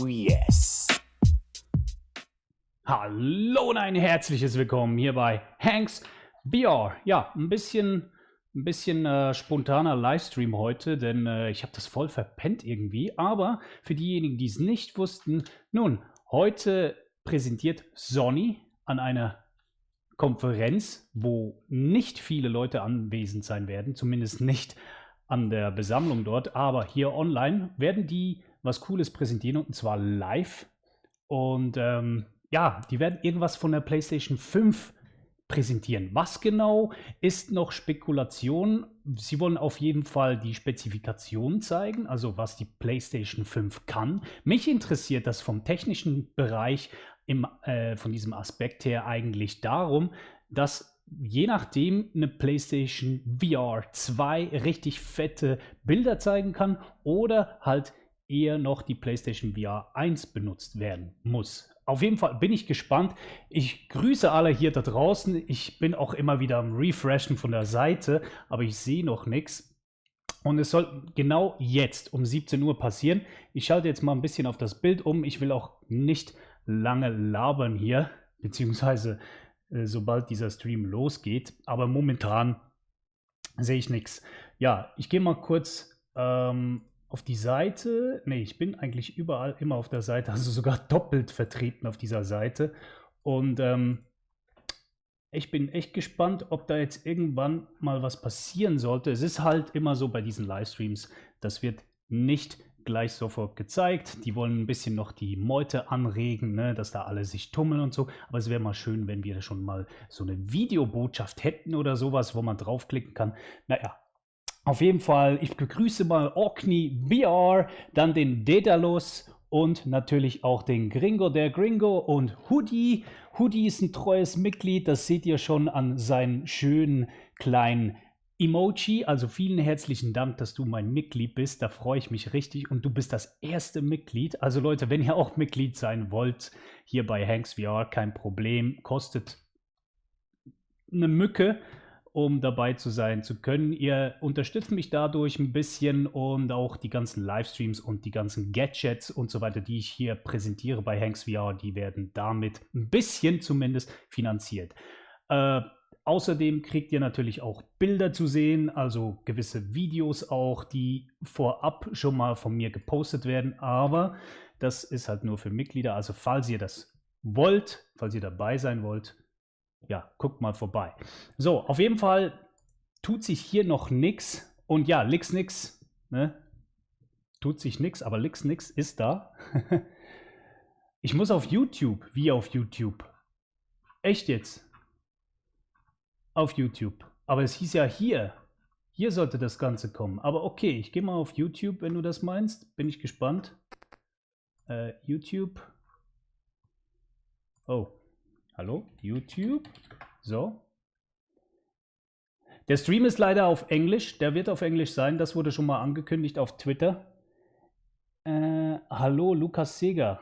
Oh yes! Hallo und ein herzliches Willkommen hier bei Hanks VR. Ja, ein bisschen spontaner Livestream heute, denn ich habe das voll verpennt irgendwie. Aber für diejenigen, die es nicht wussten, nun, heute präsentiert Sony an einer Konferenz, wo nicht viele Leute anwesend sein werden, zumindest nicht an der Besammlung dort, aber hier online werden die was Cooles präsentieren und zwar live. Und ja, die werden irgendwas von der PlayStation 5 präsentieren. Was genau ist noch Spekulation? Sie wollen auf jeden Fall die Spezifikation zeigen, also was die PlayStation 5 kann. Mich interessiert das vom technischen Bereich von diesem Aspekt her eigentlich darum, dass je nachdem eine PlayStation VR 2 richtig fette Bilder zeigen kann oder halt eher noch die PlayStation VR 1 benutzt werden muss. Auf jeden Fall bin ich gespannt. Ich grüße alle hier da draußen. Ich bin auch immer wieder am Refreshen von der Seite, aber ich sehe noch nichts. Und es soll genau jetzt um 17 Uhr passieren. Ich schalte jetzt mal ein bisschen auf das Bild um. Ich will auch nicht lange labern hier, beziehungsweise sobald dieser Stream losgeht. Aber momentan sehe ich nichts. Ja, ich gehe mal kurz auf die Seite. Ne, ich bin eigentlich überall immer auf der Seite, also sogar doppelt vertreten auf dieser Seite. Und ich bin echt gespannt, ob da jetzt irgendwann mal was passieren sollte. Es ist halt immer so bei diesen Livestreams, das wird nicht gleich sofort gezeigt. Die wollen ein bisschen noch die Meute anregen, ne, dass da alle sich tummeln und so. Aber es wäre mal schön, wenn wir schon mal so eine Videobotschaft hätten oder sowas, wo man draufklicken kann. Naja, auf jeden Fall, ich begrüße mal Orkney VR, dann den Daedalus und natürlich auch den Gringo, der Gringo und Hoodie. Hoodie ist ein treues Mitglied, das seht ihr schon an seinen schönen kleinen Emoji. Also vielen herzlichen Dank, dass du mein Mitglied bist, da freue ich mich richtig und du bist das erste Mitglied. Also Leute, wenn ihr auch Mitglied sein wollt, hier bei Hanks VR, kein Problem, kostet eine Mücke, um dabei sein zu können. Ihr unterstützt mich dadurch ein bisschen und auch die ganzen Livestreams und die ganzen Gadgets und so weiter, die ich hier präsentiere bei Hanks VR, die werden damit ein bisschen zumindest finanziert. Außerdem kriegt ihr natürlich auch Bilder zu sehen, also gewisse Videos auch, die vorab schon mal von mir gepostet werden, aber das ist halt nur für Mitglieder, also falls ihr das wollt, falls ihr dabei sein wollt, ja, guckt mal vorbei. So, auf jeden Fall tut sich hier noch nichts und ja, nix, ne? Tut sich nichts, aber nix ist da. Ich muss auf YouTube. Wie auf YouTube? Echt jetzt? Auf YouTube. Aber es hieß ja hier. Hier sollte das Ganze kommen. Aber okay, ich gehe mal auf YouTube, wenn du das meinst. Bin ich gespannt. YouTube. Oh. Hallo? YouTube. So. Der Stream ist leider auf Englisch. Der wird auf Englisch sein. Das wurde schon mal angekündigt auf Twitter. Hallo, Lukas Seger.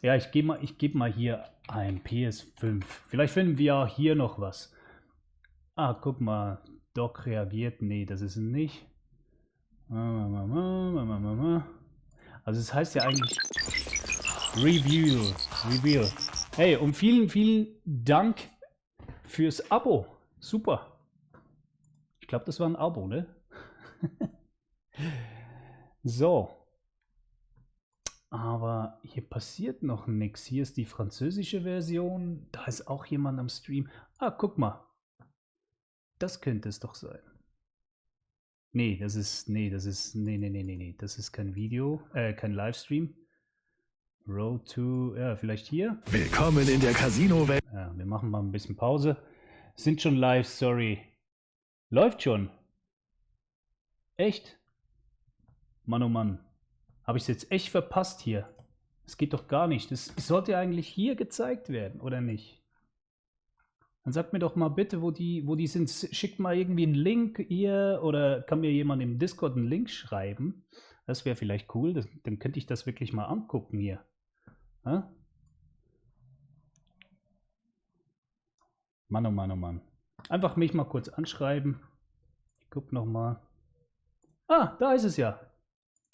Ja, ich gebe mal hier ein PS5. Vielleicht finden wir ja hier noch was. Ah, guck mal. Doc reagiert. Nee, das ist nicht. Also es heißt ja eigentlich Review. Hey, und vielen Dank fürs Abo. Super. Ich glaube, das war ein Abo, ne? So. Aber hier passiert noch nichts. Hier ist die französische Version. Da ist auch jemand am Stream. Ah, guck mal. Das könnte es doch sein. Nee, das ist kein Video, kein Livestream. Road to, ja, vielleicht hier. Willkommen in der Casino-Welt. Ja, wir machen mal ein bisschen Pause. Sind schon live, sorry. Läuft schon. Echt? Mann, oh Mann. Habe ich es jetzt echt verpasst hier? Das geht doch gar nicht. Das sollte ja eigentlich hier gezeigt werden, oder nicht? Dann sagt mir doch mal bitte, wo die sind. Schickt mal irgendwie einen Link hier oder kann mir jemand im Discord einen Link schreiben. Das wäre vielleicht cool. Dann könnte ich das wirklich mal angucken hier. Ja? Mann, oh Mann, oh Mann. Einfach mich mal kurz anschreiben. Ich guck noch mal. Ah, da ist es ja.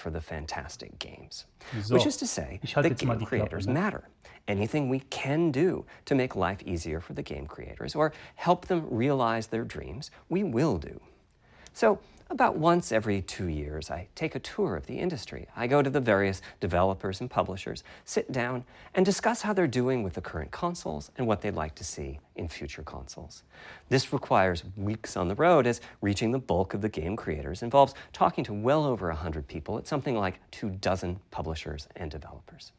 for the fantastic games. So, Which is to say that game creators matter. Anything we can do to make life easier for the game creators or help them realize their dreams, we will do. So, about once every 2 years, I take a tour of the industry. I go to the various developers and publishers, sit down, and discuss how they're doing with the current consoles and what they'd like to see in future consoles. This requires weeks on the road, as reaching the bulk of the game creators involves talking to well over 100 people at something like 24 publishers and developers.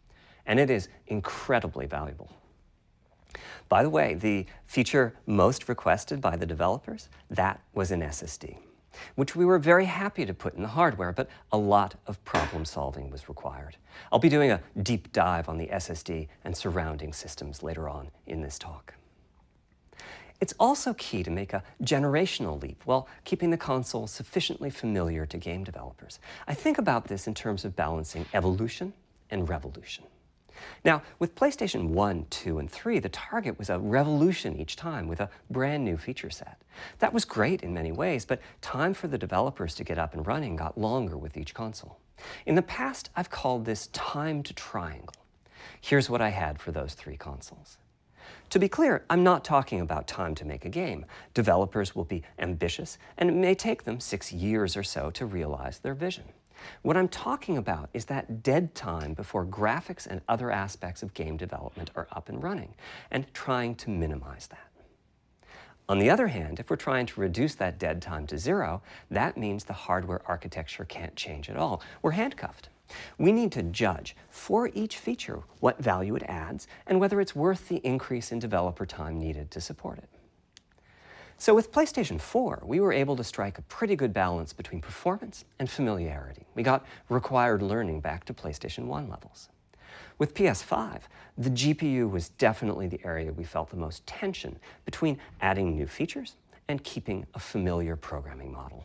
And it is incredibly valuable. By the way, the feature most requested by the developers, that was an SSD, which we were very happy to put in the hardware, but a lot of problem solving was required. I'll be doing a deep dive on the SSD and surrounding systems later on in this talk. It's also key to make a generational leap while keeping the console sufficiently familiar to game developers. I think about this in terms of balancing evolution and revolution. Now, with PlayStation 1, 2, and 3, the target was a revolution each time with a brand new feature set. That was great in many ways, but time for the developers to get up and running got longer with each console. In the past, I've called this time to triangle. Here's what I had for those 3 consoles. To be clear, I'm not talking about time to make a game. Developers will be ambitious, and it may take them 6 years or so to realize their vision. What I'm talking about is that dead time before graphics and other aspects of game development are up and running, and trying to minimize that. On the other hand, if we're trying to reduce that dead time to 0, that means the hardware architecture can't change at all. We're handcuffed. We need to judge for each feature what value it adds and whether it's worth the increase in developer time needed to support it. So with PlayStation 4, we were able to strike a pretty good balance between performance and familiarity. We got required learning back to PlayStation 1 levels. With PS5, the GPU was definitely the area we felt the most tension between adding new features and keeping a familiar programming model.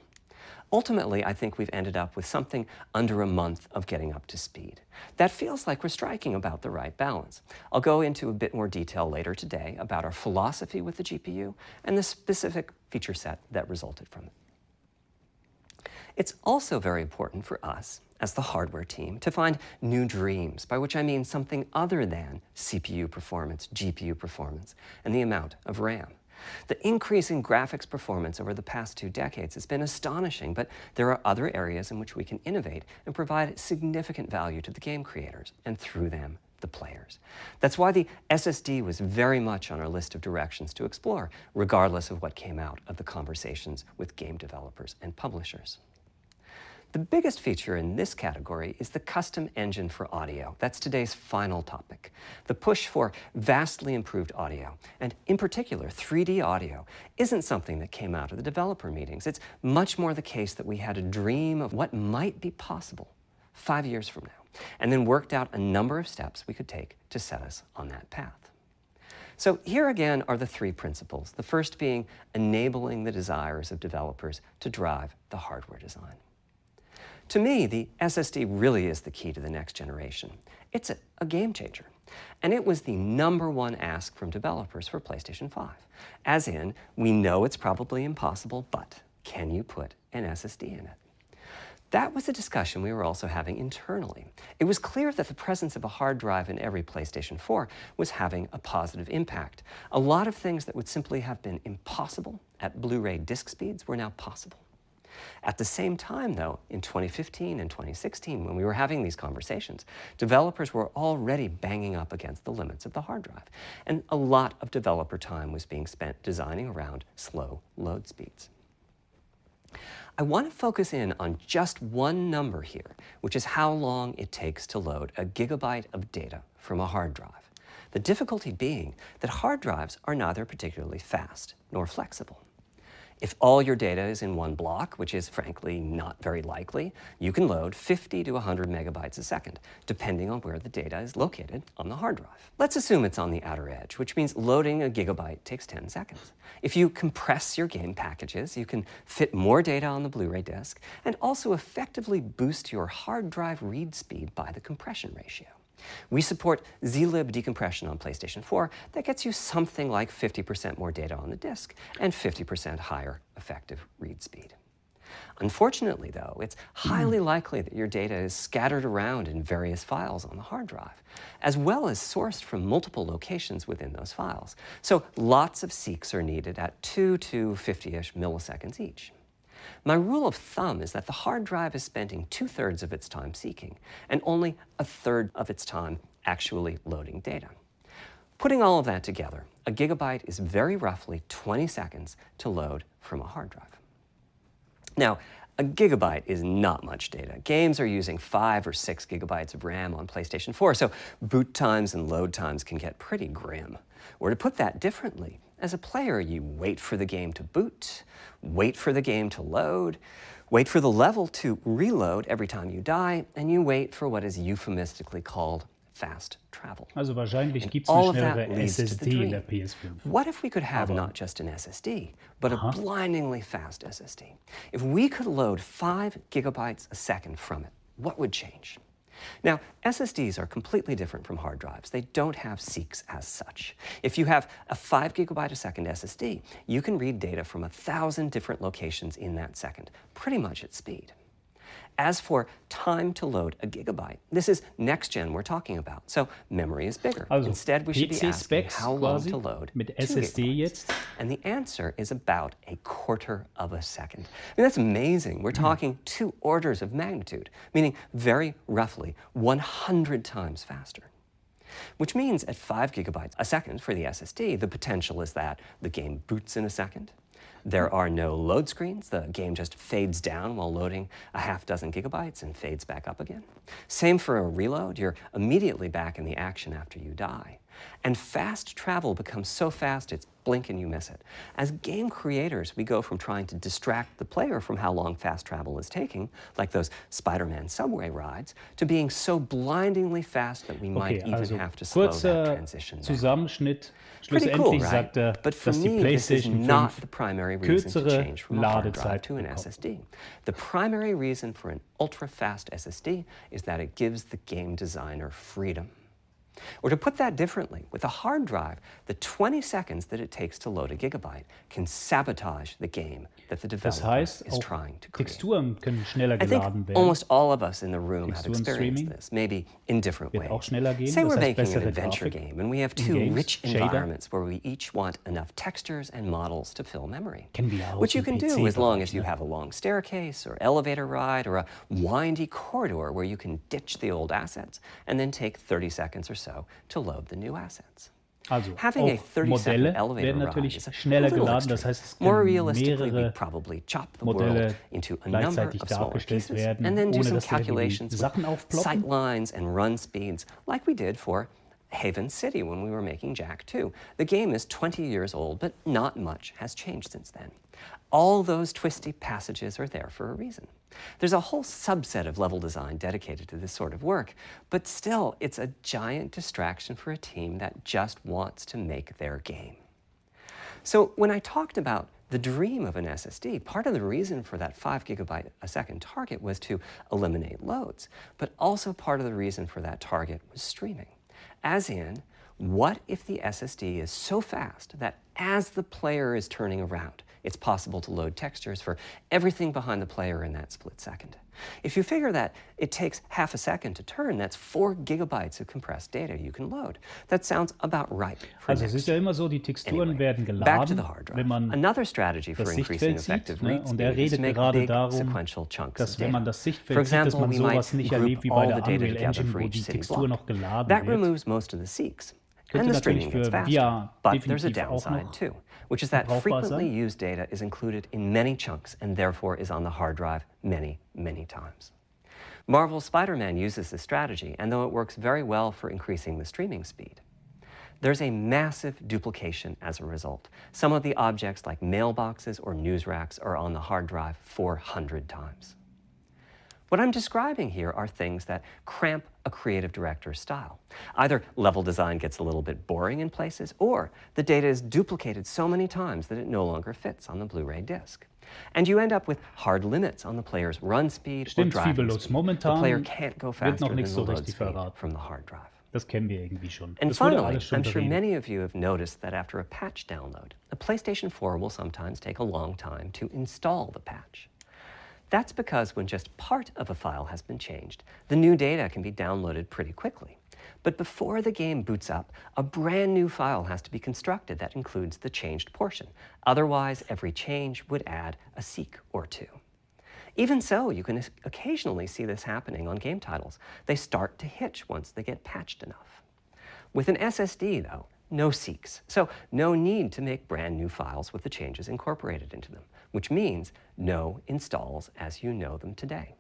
Ultimately, I think we've ended up with something under a month of getting up to speed. That feels like we're striking about the right balance. I'll go into a bit more detail later today about our philosophy with the GPU and the specific feature set that resulted from it. It's also very important for us, as the hardware team, to find new dreams, by which I mean something other than CPU performance, GPU performance, and the amount of RAM. The increase in graphics performance over the past 2 decades has been astonishing, but there are other areas in which we can innovate and provide significant value to the game creators, and through them, the players. That's why the SSD was very much on our list of directions to explore, regardless of what came out of the conversations with game developers and publishers. The biggest feature in this category is the custom engine for audio. That's today's final topic. The push for vastly improved audio, and in particular 3D audio, isn't something that came out of the developer meetings. It's much more the case that we had a dream of what might be possible 5 years from now, and then worked out a number of steps we could take to set us on that path. So here again are the 3 principles, the first being enabling the desires of developers to drive the hardware design. To me, the SSD really is the key to the next generation. It's a game changer. And it was the #1 ask from developers for PlayStation 5. As in, we know it's probably impossible, but can you put an SSD in it? That was a discussion we were also having internally. It was clear that the presence of a hard drive in every PlayStation 4 was having a positive impact. A lot of things that would simply have been impossible at Blu-ray disc speeds were now possible. At the same time, though, in 2015 and 2016, when we were having these conversations, developers were already banging up against the limits of the hard drive, and a lot of developer time was being spent designing around slow load speeds. I want to focus in on just one number here, which is how long it takes to load a gigabyte of data from a hard drive. The difficulty being that hard drives are neither particularly fast nor flexible. If all your data is in one block, which is frankly not very likely, you can load 50 to 100 megabytes a second, depending on where the data is located on the hard drive. Let's assume it's on the outer edge, which means loading a gigabyte takes 10 seconds. If you compress your game packages, you can fit more data on the Blu-ray disc and also effectively boost your hard drive read speed by the compression ratio. We support zlib decompression on PlayStation 4 that gets you something like 50% more data on the disk and 50% higher effective read speed. Unfortunately, though, it's highly likely that your data is scattered around in various files on the hard drive, as well as sourced from multiple locations within those files. So lots of seeks are needed at 2 to 50-ish milliseconds each. My rule of thumb is that the hard drive is spending 2/3 of its time seeking, and only 1/3 of its time actually loading data. Putting all of that together, a gigabyte is very roughly 20 seconds to load from a hard drive. Now, a gigabyte is not much data. Games are using 5 or 6 gigabytes of RAM on PlayStation 4, so boot times and load times can get pretty grim. Or to put that differently, as a player, you wait for the game to boot, wait for the game to load, wait for the level to reload every time you die, and you wait for what is euphemistically called fast travel. Also wahrscheinlich gibt es All eine of that schnellere leads to the SSD in der dream. PS5. What if we could have not just an SSD, but a blindingly fast SSD? If we could load 5 gigabytes a second from it, what would change? Now, SSDs are completely different from hard drives. They don't have seeks as such. If you have a 5 gigabyte a second SSD, you can read data from 1,000 different locations in that second, pretty much at speed. As for time to load a gigabyte, this is next gen we're talking about, so memory is bigger. Also, Instead, we should be asking PC-Specs how long quasi to load mit 2 SSD gigabytes. jetzt. And the answer is about 1/4 of a second. I mean, that's amazing. We're talking 2 orders of magnitude, meaning very roughly 100 times faster. Which means at 5 gigabytes a second for the SSD, the potential is that the game boots in a second. There are no load screens. The game just fades down while loading a half dozen gigabytes and fades back up again. Same for a reload. You're immediately back in the action after you die. And fast travel becomes so fast it's blink and you miss it. As game creators, we go from trying to distract the player from how long fast travel is taking, like those Spider-Man subway rides, to being so blindingly fast that we might even also have to slow that kurzer transition down. Zusammenschnitt. Pretty cool, Schlussendlich right? sagt er, But for dass die me, this is PlayStation not 5 the primary reason to kürzere change from a hard drive Ladezeit to an bekommt. SSD. The primary reason for an ultra-fast SSD is that it gives the game designer freedom. Or to put that differently, with a hard drive, the 20 seconds that it takes to load a gigabyte can sabotage the game that the Das developer heißt, is auch trying to create. Texturen können schneller I think geladen werden. almost all of us in the room have Texturen experienced Streaming this, maybe in different wird auch ways. schneller gehen, Say das we're heißt making an bessere adventure Grafik game and we have in 2 Games, rich Shader. environments where we each want enough textures and models to fill memory. Kennen wir ja aus Which you dem can do as long PC-Bereich, as you ne? have a long staircase or elevator ride or a windy corridor where you can ditch the old assets and then take 30 seconds or so to load the new assets. Also Having a auch 30-second Modelle elevator werden ride natürlich is a schneller little geladen. extreme. Das heißt, es More können realistically, we mehrere probably chop the Modelle world into a number gleichzeitig of smaller dargestellt pieces werden, and then do ohne some dass da irgendwie calculations Sachen with aufploppen. sight lines and run speeds like we did for Haven City when we were making Jack 2. The game is 20 years old, but not much has changed since then. All those twisty passages are there for a reason. There's a whole subset of level design dedicated to this sort of work, but still, it's a giant distraction for a team that just wants to make their game. So when I talked about the dream of an SSD, part of the reason for that 5 gigabyte a second target was to eliminate loads, but also part of the reason for that target was streaming. As in, what if the SSD is so fast that as the player is turning around, it's possible to load textures for everything behind the player in that split second? If you figure that it takes half a second to turn, that's 4 gigabytes of compressed data you can load. That sounds about right for Also es next. ist ja immer so, die Texturen Anyway, werden back to geladen, the hard drive. wenn man Another strategy for das increasing Sichtfeld effective sieht, ne? read Und er speed is to redet make gerade big darum, sequential chunks of dass wenn man data. das Sichtfeld For sieht, dass example, man we sowas might nicht group erlebt wie bei all der the data Unreal together Engine, for wo each die city Textur block. noch geladen That wird. removes most of the seeks. Könnte And the natürlich streaming gets für faster. VR But there's a definitiv auch downside noch too, which is that brauchbar frequently sein. used data is included in many chunks and therefore is on the hard drive many, many times. Marvel's Spider-Man uses this strategy, and though it works very well for increasing the streaming speed, there's a massive duplication as a result. Some of the objects like mailboxes or news racks are on the hard drive 400 times. What I'm describing here are things that cramp a creative director's style. Either level design gets a little bit boring in places, or the data is duplicated so many times that it no longer fits on the Blu-ray disc. And you end up with hard limits on the player's run speed or Stimmt, driving zweifellos. speed. The Momentan player can't go wird faster noch than nichts the so load richtig speed verraten. from the hard drive. Das kennen wir irgendwie schon. And Das wurde finally, alles schon I'm sure beredet. many of you have noticed that after a patch download, a PlayStation 4 will sometimes take a long time to install the patch. That's because when just part of a file has been changed, the new data can be downloaded pretty quickly. But before the game boots up, a brand new file has to be constructed that includes the changed portion. Otherwise, every change would add a seek or two. Even so, you can occasionally see this happening on game titles. They start to hitch once they get patched enough. With an SSD, though, no seeks, so no need to make brand new files with the changes incorporated into them, which means no installs as you know them today.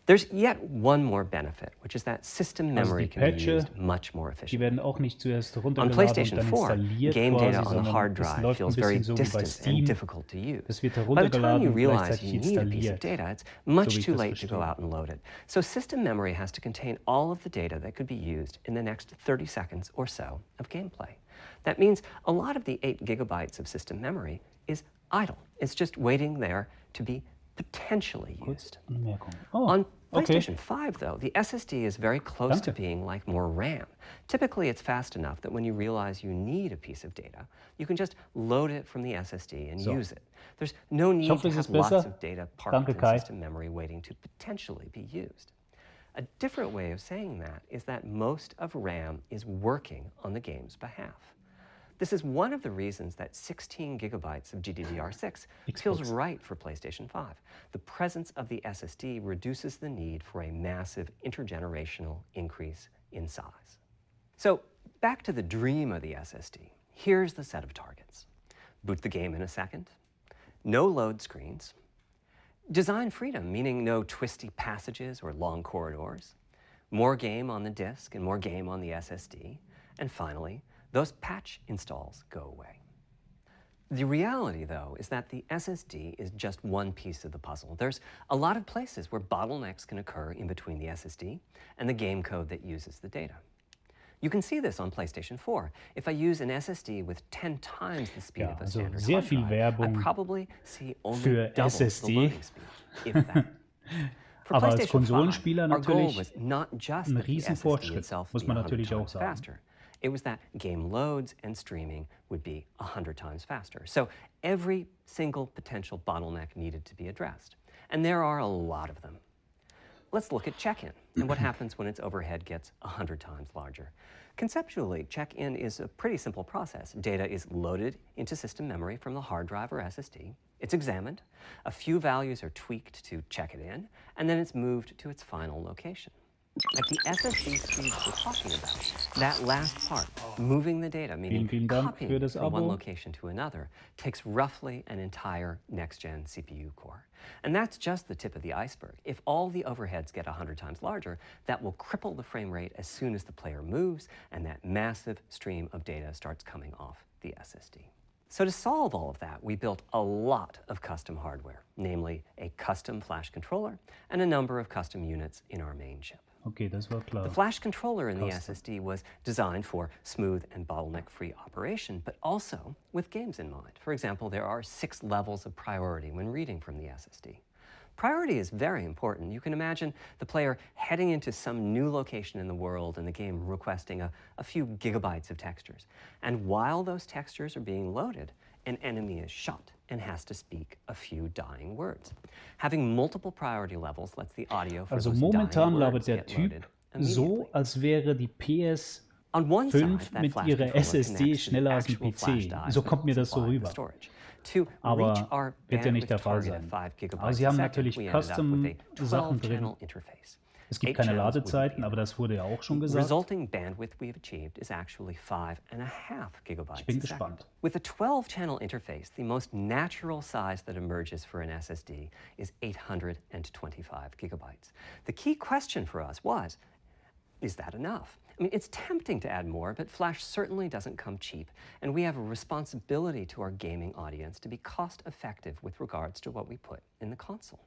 There's yet one more benefit, which is that system memory can be used much more Die efficiently. werden auch nicht zuerst On runtergeladen und PlayStation dann 4, installiert game quasi, data on the sondern hard es drive läuft ein feels very bisschen so wie bei distant and Steam. difficult to use. Das wird By the time you heruntergeladen und realize gleichzeitig you need a piece of installiert. data, it's So wie much ich too das late to go verstehe. out and load it. So system memory has to contain all of the data that could be used in the next 30 seconds or so of gameplay. That means a lot of the 8 gigabytes of system memory is idle. It's just waiting there to be potentially used. Anmerkung. Oh, On okay. PlayStation 5, though, the SSD is very close to Danke. being like more RAM. Typically, it's fast enough that when you realize you need a piece of data, you can just load it from the SSD and So. use it. There's no need hoffe, to es have ist lots besser. of data parked Danke, in Kai. system memory waiting to potentially be used. A different way of saying that is that most of RAM is working on the game's behalf. This is one of the reasons that 16 gigabytes of GDDR6 feels Xbox. right for PlayStation 5. The presence of the SSD reduces the need for a massive intergenerational increase in size. So back to the dream of the SSD. Here's the set of targets. Boot the game in a second. No load screens. Design freedom, meaning no twisty passages or long corridors. More game on the disk and more game on the SSD. And finally, those patch installs go away. The reality, though, is that the SSD is just one piece of the puzzle. There's a lot of places where bottlenecks can occur in between the SSD and the game code that uses the data. You can see this on PlayStation 4. If I use an SSD with 10 times the speed Ja, of a also standard sehr hard viel drive, I Werbung probably see only für double SSD. the loading speed, if that. For Aber als PlayStation 5, Konsolenspieler our goal natürlich was not just ein that the SSD Riesenfortschritt, itself muss be man 100 natürlich auch times sagen. faster. It was that game loads and streaming would be 100 times faster. So every single potential bottleneck needed to be addressed. And there are a lot of them. Let's look at check-in and what happens when its overhead gets 100 times larger. Conceptually, check-in is a pretty simple process. Data is loaded into system memory from the hard drive or SSD. It's examined. A few values are tweaked to check it in, and then it's moved to its final location. At the SSD speeds we're talking about, that last part, moving the data, meaning Vielen Dank copying für it das from one Abo. location to another, takes roughly an entire next-gen CPU core. And that's just the tip of the iceberg. If all the overheads get 100 times larger, that will cripple the frame rate as soon as the player moves, and that massive stream of data starts coming off the SSD. So to solve all of that, we built a lot of custom hardware, namely a custom flash controller and a number of custom units in our main chip. Okay, das war klar. The flash controller in the Custom. SSD was designed for smooth and bottleneck-free operation, but also with games in mind. For example, there are 6 levels of priority when reading from the SSD. Priority is very important. You can imagine the player heading into some new location in the world and the game requesting a few gigabytes of textures. And while those textures are being loaded, an enemy is shot and has to speak a few dying words. Having multiple priority levels lets the audio for Also those momentan dying labert words der get Typ loaded so, immediately. als wäre die PS5 On one side, that mit flash ihrer controller SSD connects to the schneller als ein actual flash PC. drive So that kommt mir das so supply the rüber. storage. To Aber reach our wird ja nicht der bandwidth Fall target of sein. 5 Aber gigabytes sie a haben second, natürlich we ended up with a Custom-Sachen drin. 12-channel interface. Es gibt 8 keine channels wouldn't be Ladezeiten, aber das wurde ja auch schon The gesagt. resulting bandwidth we've achieved is actually 5.5 gigabytes Ich bin a second. gespannt. With a 12-channel interface, the most natural size that emerges for an SSD is 825 gigabytes. The key question for us was, is that enough? I mean, it's tempting to add more, but Flash certainly doesn't come cheap, and we have a responsibility to our gaming audience to be cost-effective with regards to what we put in the console.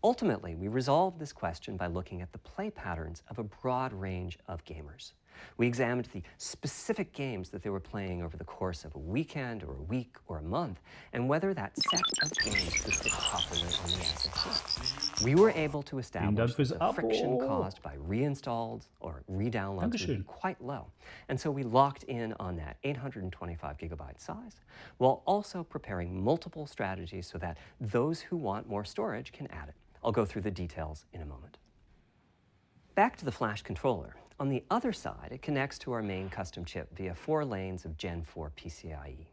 Ultimately, we resolved this question by looking at the play patterns of a broad range of gamers. We examined the specific games that they were playing over the course of a weekend or a week or a month, and whether that set of games would fit properly on the SSD. We were able to establish that the friction caused by reinstalls or re-downloads would be quite low, and so we locked in on that 825 gigabyte size, while also preparing multiple strategies so that those who want more storage can add it. I'll go through the details in a moment. Back to the flash controller. On the other side, it connects to our main custom chip via 4 lanes of Gen 4 PCIe.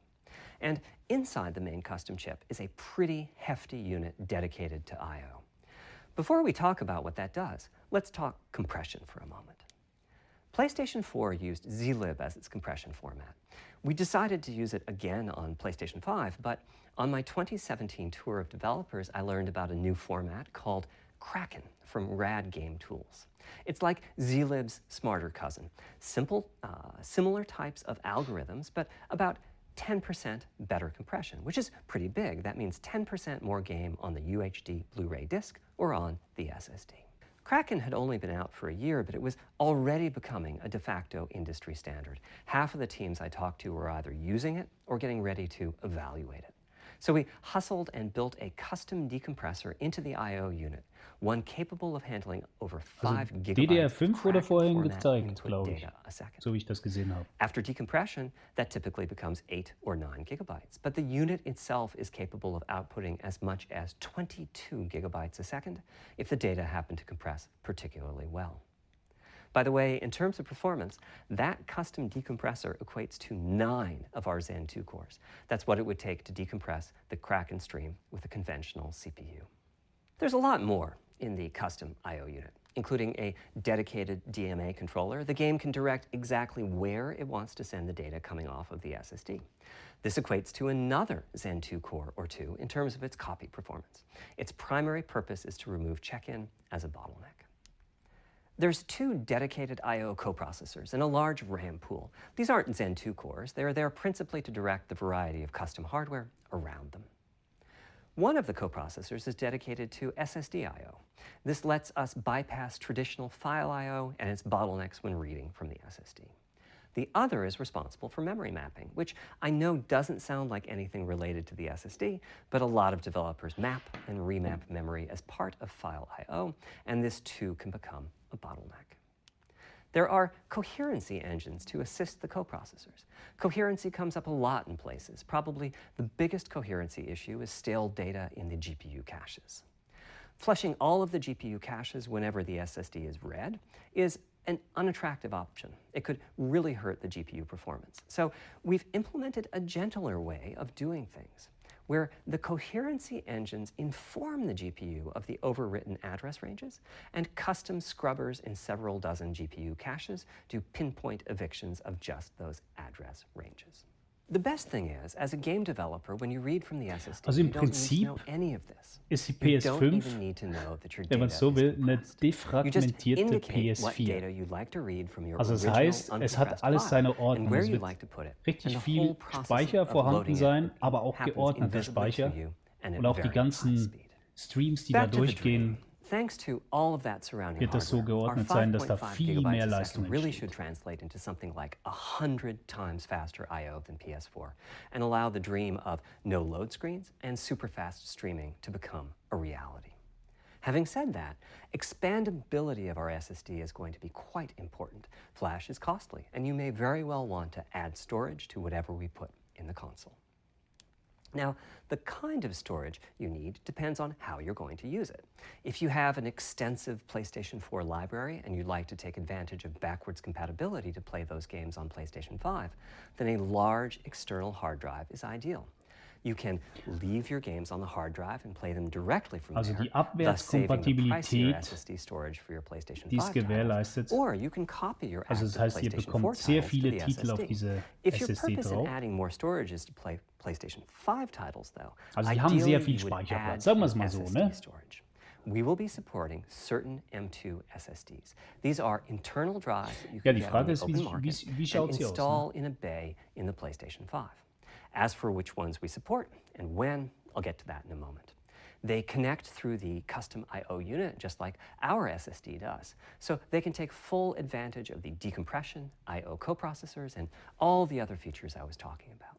And inside the main custom chip is a pretty hefty unit dedicated to I/O. Before we talk about what that does, let's talk compression for a moment. PlayStation 4 used zlib as its compression format. We decided to use it again on PlayStation 5, but on my 2017 tour of developers, I learned about a new format called Kraken from Rad Game Tools. It's like zlib's smarter cousin. Simple, similar types of algorithms, but about 10% better compression, which is pretty big. That means 10% more game on the UHD Blu-ray disc or on the SSD. Kraken had only been out for a year, but it was already becoming a de facto industry standard. Half of the teams I talked to were either using it or getting ready to evaluate it. So we hustled and built a custom decompressor into the I/O unit, one capable of handling over 5 gigabytes DDR5 wurde vorhin gezeigt, glaube ich, data a second. so wie ich das gesehen habe. After decompression, that typically becomes 8 or 9 gigabytes, but the unit itself is capable of outputting as much as 22 gigabytes a second if the data happen to compress particularly well. By the way, in terms of performance, that custom decompressor equates to 9 of our Zen 2 cores. That's what it would take to decompress the Kraken stream with a conventional CPU. There's a lot more in the custom I/O unit, including a dedicated DMA controller. The game can direct exactly where it wants to send the data coming off of the SSD. This equates to another Zen 2 core or 2 in terms of its copy performance. Its primary purpose is to remove check-in as a bottleneck. There's 2 dedicated I/O coprocessors and a large RAM pool. These aren't Zen 2 cores. They're there principally to direct the variety of custom hardware around them. One of the coprocessors is dedicated to SSD I/O. This lets us bypass traditional file I/O and its bottlenecks when reading from the SSD. The other is responsible for memory mapping, which I know doesn't sound like anything related to the SSD, but a lot of developers map and remap memory as part of file I/O, and this too can become a bottleneck. There are coherency engines to assist the coprocessors. Coherency comes up a lot in places. Probably the biggest coherency issue is stale data in the GPU caches. Flushing all of the GPU caches whenever the SSD is read is an unattractive option. It could really hurt the GPU performance. So we've implemented a gentler way of doing things, where the coherency engines inform the GPU of the overwritten address ranges, and custom scrubbers in several dozen GPU caches do pinpoint evictions of just those address ranges. The best thing is, as a game developer, when you read from the SSD, Also im you don't need to Prinzip know any of this. ist die You don't PS5, even need to know that your wenn man data so will, is eine compressed. You just defragmentierte indicate what data PS4. you'd like to read from your Also das original heißt, es hat uncompressed alles file seine and Ordnung. where Es you'd wird like to put it. richtig And the viel whole process Speicher of vorhanden loading it sein, aber auch happens geordneter invisibly Speicher. to you and at Und auch die very high ganzen speed. Streams, die da Back to the durchgehen, dream. Thanks to all of that surrounding wird das so hardware, our geordnet sein, dass da 5.5 viel gigabytes mehr a Leistung second really should entsteht. translate into something like 100 times faster I/O than PS4 and allow the dream of no load screens and super fast streaming to become a reality. Having said that, expandability of our SSD is going to be quite important. Flash is costly, and you may very well want to add storage to whatever we put in the console. Now, the kind of storage you need depends on how you're going to use it. If you have an extensive PlayStation 4 library and you'd like to take advantage of backwards compatibility to play those games on PlayStation 5, then a large external hard drive is ideal. You can leave your games on the hard drive and play them directly from Also there, die thus saving the pricier Abwärtskompatibilität, SSD storage for your PlayStation 5 die ist titles. gewährleistet. Or you can copy your Also active das heißt, ihr PlayStation 4 bekommt sehr titles to viele the Titel auf SSD. diese If your SSD purpose in drauf. adding more storage is to play PlayStation 5 titles, though, Also die haben sehr ideally viel you would add Speicherplatz, sagen wir es to mal so, SSD ne? storage. We will be supporting certain M2 SSDs. These are internal drives that you Ja, can die get on Frage the ist, open market wie and schaut sie aus? install in a bay in the PlayStation 5. As for which ones we support and when, I'll get to that in a moment. They connect through the custom I/O unit, just like our SSD does. So they can take full advantage of the decompression, I/O coprocessors, and all the other features I was talking about.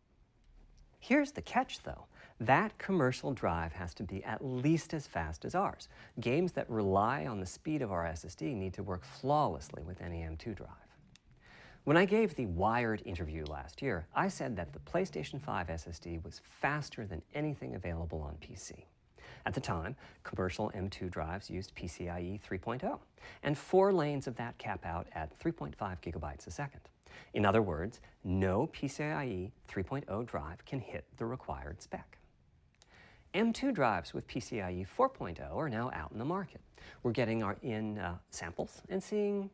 Here's the catch, though. That commercial drive has to be at least as fast as ours. Games that rely on the speed of our SSD need to work flawlessly with any M2 drive. When I gave the Wired interview last year, I said that the PlayStation 5 SSD was faster than anything available on PC. At the time, commercial M2 drives used PCIe 3.0, and 4 lanes of that cap out at 3.5 gigabytes a second. In other words, no PCIe 3.0 drive can hit the required spec. M2 drives with PCIe 4.0 are now out in the market. We're getting samples and seeing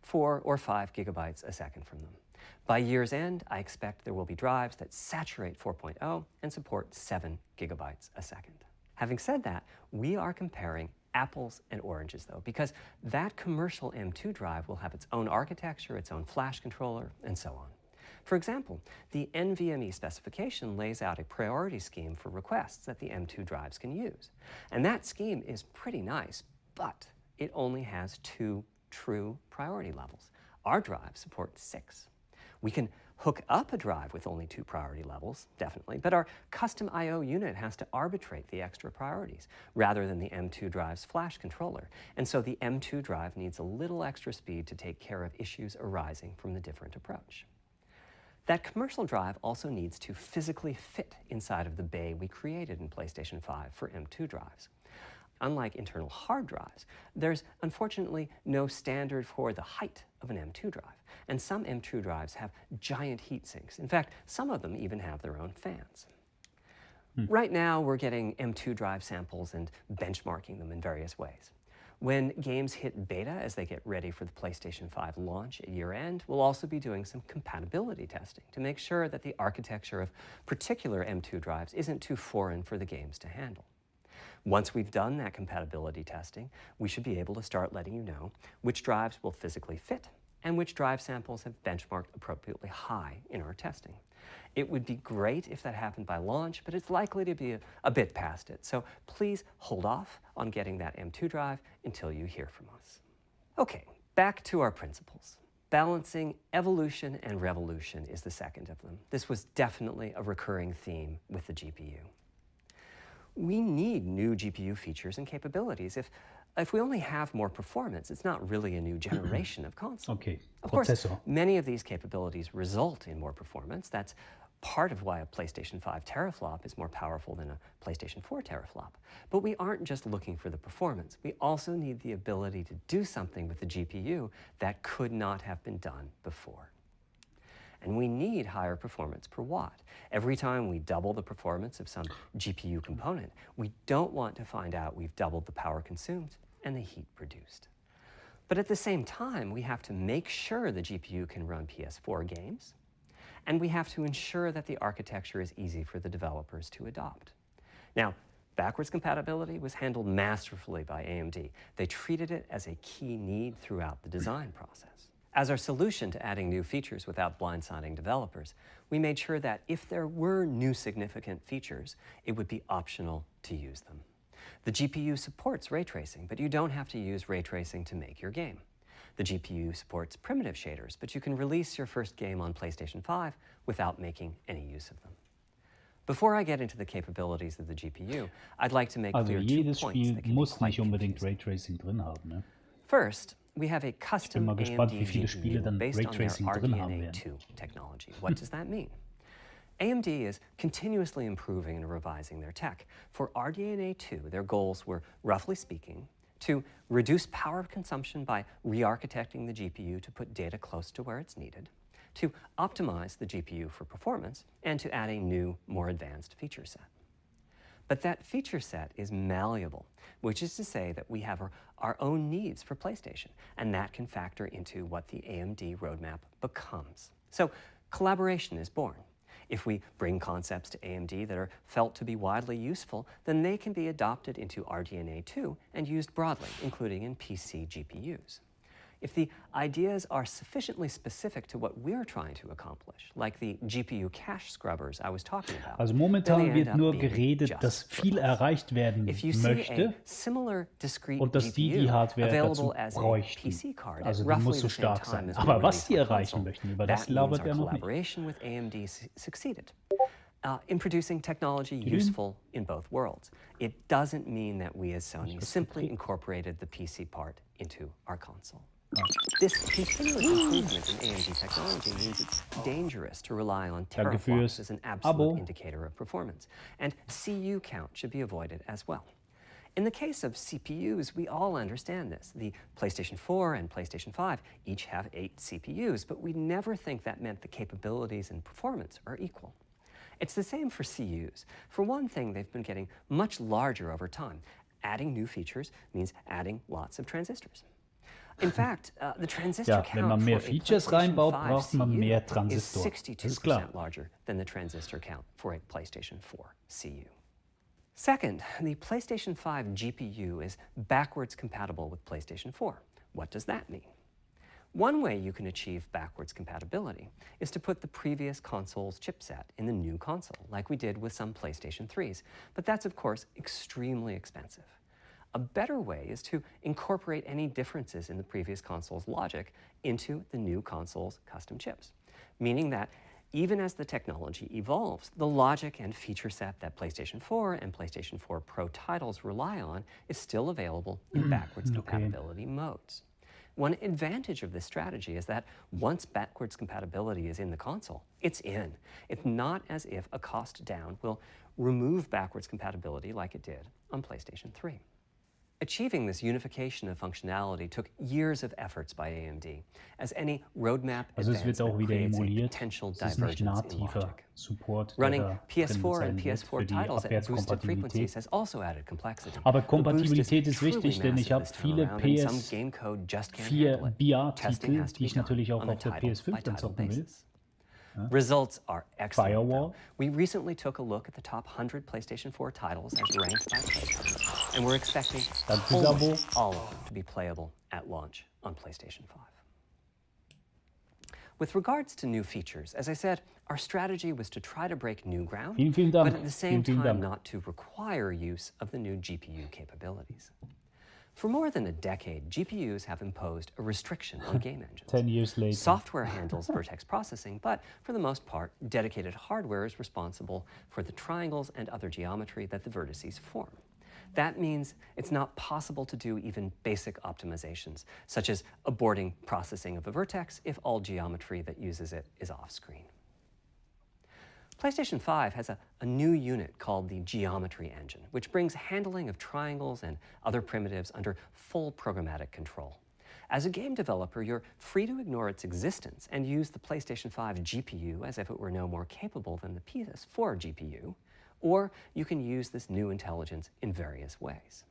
4 or 5 gigabytes a second from them. By year's end, I expect there will be drives that saturate 4.0 and support 7 gigabytes a second. Having said that, we are comparing apples and oranges, though, because that commercial M2 drive will have its own architecture, its own flash controller, and so on. For example, the NVMe specification lays out a priority scheme for requests that the M2 drives can use. And that scheme is pretty nice, but it only has 2 true priority levels. Our drive supports 6. We can hook up a drive with only 2 priority levels, definitely, but our custom I/O unit has to arbitrate the extra priorities rather than the M2 drive's flash controller. And so the M2 drive needs a little extra speed to take care of issues arising from the different approach. That commercial drive also needs to physically fit inside of the bay we created in PlayStation 5 for M2 drives. Unlike internal hard drives, there's unfortunately no standard for the height of an M2 drive, and some M2 drives have giant heat sinks. In fact, some of them even have their own fans. Right now, we're getting M2 drive samples and benchmarking them in various ways. When games hit beta as they get ready for the PlayStation 5 launch at year-end, we'll also be doing some compatibility testing to make sure that the architecture of particular M2 drives isn't too foreign for the games to handle. Once we've done that compatibility testing, we should be able to start letting you know which drives will physically fit and which drive samples have benchmarked appropriately high in our testing. It would be great if that happened by launch, but it's likely to be a bit past it. So please hold off on getting that M2 drive until you hear from us. Okay, back to our principles. Balancing evolution and revolution is the second of them. This was definitely a recurring theme with the GPU. We need new GPU features and capabilities. If we only have more performance, it's not really a new generation of console. Okay, of course, many of these capabilities result in more performance. That's part of why a PlayStation 5 teraflop is more powerful than a PlayStation 4 teraflop. But we aren't just looking for the performance. We also need the ability to do something with the GPU that could not have been done before. And we need higher performance per watt. Every time we double the performance of some GPU component, we don't want to find out we've doubled the power consumed and the heat produced. But at the same time, we have to make sure the GPU can run PS4 games, and we have to ensure that the architecture is easy for the developers to adopt. Now, backwards compatibility was handled masterfully by AMD. They treated it as a key need throughout the design process. As our solution to adding new features without blindsiding developers, we made sure that if there were new significant features, it would be optional to use them. The GPU supports ray tracing, but you don't have to use ray tracing to make your game. The GPU supports primitive shaders, but you can release your first game on PlayStation 5 without making any use of them. Before I get into the capabilities of the GPU, I'd like to make clear 2 points that can be quite confusing. Ray Tracing drin haben, ne? First, we have a custom gespannt, AMD GPU based on their RDNA 2 technology. What does that mean? AMD is continuously improving and revising their tech. For RDNA 2, their goals were, roughly speaking, to reduce power consumption by re-architecting the GPU to put data close to where it's needed, to optimize the GPU for performance, and to add a new, more advanced feature set. But that feature set is malleable, which is to say that we have our own needs for PlayStation, and that can factor into what the AMD roadmap becomes. So collaboration is born. If we bring concepts to AMD that are felt to be widely useful, then they can be adopted into RDNA 2 and used broadly, including in PC GPUs. If the ideas are sufficiently specific to what we're trying to accomplish, like the GPU cache scrubbers I was talking about, Also then momentan they end wird up nur being geredet, just dass for viel us. erreicht werden If you see a möchte similar discrete und dass die GPU Hardware dazu available as a bräuchten. PC card at Also die roughly muss so the same stark time sein. as we Aber was release die on erreichen console, möchten, über das that means labert our er noch nicht. collaboration with AMD succeeded in producing technology Grün. useful in both worlds. It doesn't mean that we as Sony simply incorporated the PC part into our console. This continuous improvement in AMD technology means it's dangerous to rely on Danke teraflops fürs as an absolute Abo. indicator of performance, and CU count should be avoided as well. In the case of CPUs, we all understand this. The PlayStation 4 and PlayStation 5 each have 8 CPUs, but we never think that meant the capabilities and performance are equal. It's the same for CUs. For one thing, they've been getting much larger over time. Adding new features means adding lots of transistors. In fact, the transistor Ja, wenn man count mehr for a Features PlayStation reinbaut, 5 braucht man CU mehr is Transistor. Das ist klar. 62% larger than the transistor count for a PlayStation 4 CU. Second, the PlayStation 5 GPU is backwards compatible with PlayStation 4. What does that mean? One way you can achieve backwards compatibility is to put the previous console's chipset in the new console, like we did with some PlayStation 3s, but that's of course extremely expensive. A better way is to incorporate any differences in the previous console's logic into the new console's custom chips, meaning that even as the technology evolves, the logic and feature set that PlayStation 4 and PlayStation 4 Pro titles rely on is still available in backwards compatibility modes. One advantage of this strategy is that once backwards compatibility is in the console, it's in. It's not as if a cost down will remove backwards compatibility like it did on PlayStation 3. Achieving this unification of functionality took years of efforts by AMD, as any roadmap Also es wird auch advancement wieder creates a emuliert. potential Es ist nicht divergence in nativer logic. Support, der Running da drin PS4 sein and wird PS4 für die titles at boosted frequencies Abwärtskompatibilität. has also added complexity. Aber The boost Kompatibilität is ist wichtig, truly denn ich massive habe this time viele around, and some game code just can't handle PS4 it. Testing VR-Titel, has to die be ich natürlich done auch on a auf der PS5 dann title-by-title zocken will. basis. Results are excellent. Firewall. Though. We recently took a look at the top 100 PlayStation 4 titles as ranked by playtime, and we're expecting Danke fürs Abo. almost all of them to be playable at launch on PlayStation 5. With regards to new features, as I said, our strategy was to try to break new ground, Vielen Dank. but at the same Vielen time Dank. not to require use of the new GPU capabilities. For more than a decade, GPUs have imposed a restriction on game engines. 10 years later. Software handles vertex processing, but for the most part, dedicated hardware is responsible for the triangles and other geometry that the vertices form. That means it's not possible to do even basic optimizations, such as aborting processing of a vertex if all geometry that uses it is off-screen. PlayStation 5 has a new unit called the Geometry Engine, which brings handling of triangles and other primitives under full programmatic control. As a game developer, you're free to ignore its existence and use the PlayStation 5 GPU as if it were no more capable than the PS4 GPU, or you can use this new intelligence in various ways.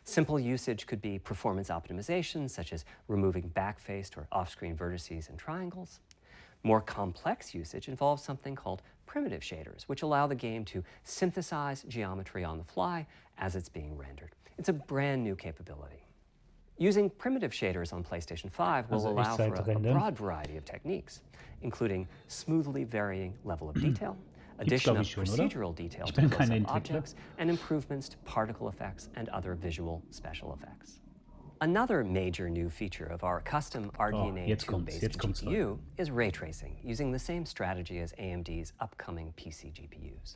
Simple usage could be performance optimization, such as removing backfaced or off-screen vertices and triangles. More complex usage involves something called primitive shaders, which allow the game to synthesize geometry on the fly as it's being rendered. It's a brand new capability. Using primitive shaders on PlayStation 5 will allow for a broad variety of techniques, including smoothly varying level of detail, addition of procedural detail to close-up objects, and improvements to particle effects and other visual special effects. Another major new feature of our custom RDNA 2-based GPU is ray tracing, using the same strategy as AMD's upcoming PC GPUs.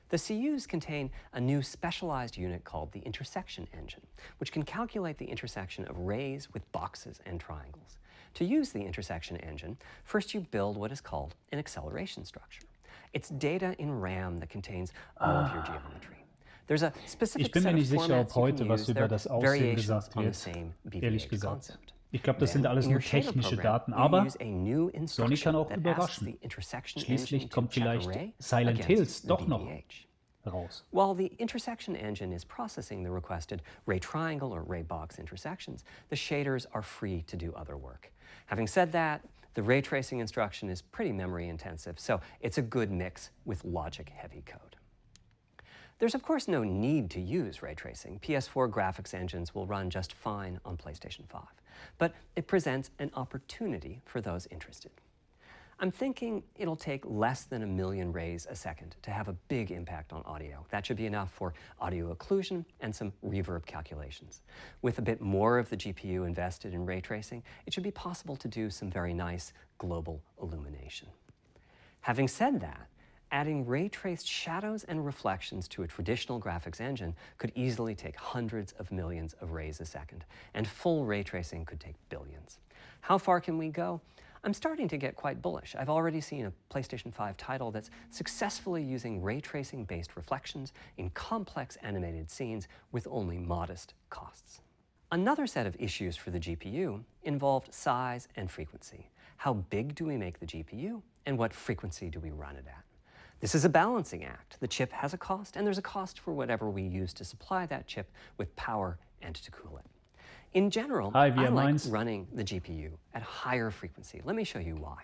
The CUs contain a new specialized unit called the intersection engine, which can calculate the intersection of rays with boxes and triangles. To use the intersection engine, first you build what is called an acceleration structure. It's data in RAM that contains all of your geometry. There's a specific set of formats you can use. There are variations on the same BVH concept. Ich glaube, das sind alles nur technische Daten, aber Sony kann auch überraschen. Schließlich kommt vielleicht Silent Hills doch noch raus. While the intersection engine is processing the requested ray triangle or ray box intersections, the shaders are free to do other work. Having said that, the ray tracing instruction is pretty memory intensive, so it's a good mix with logic-heavy code. There's of course no need to use ray tracing. PS4 graphics engines will run just fine on PlayStation 5, but it presents an opportunity for those interested. I'm thinking it'll take less than 1 million rays a second to have a big impact on audio. That should be enough for audio occlusion and some reverb calculations. With a bit more of the GPU invested in ray tracing, it should be possible to do some very nice global illumination. Having said that, adding ray-traced shadows and reflections to a traditional graphics engine could easily take hundreds of millions of rays a second, and full ray tracing could take billions. How far can we go? I'm starting to get quite bullish. I've already seen a PlayStation 5 title that's successfully using ray tracing-based reflections in complex animated scenes with only modest costs. Another set of issues for the GPU involved size and frequency. How big do we make the GPU, and what frequency do we run it at? This is a balancing act. The chip has a cost, and there's a cost for whatever we use to supply that chip with power and to cool it. In general, I like running the GPU at higher frequency. Let me show you why.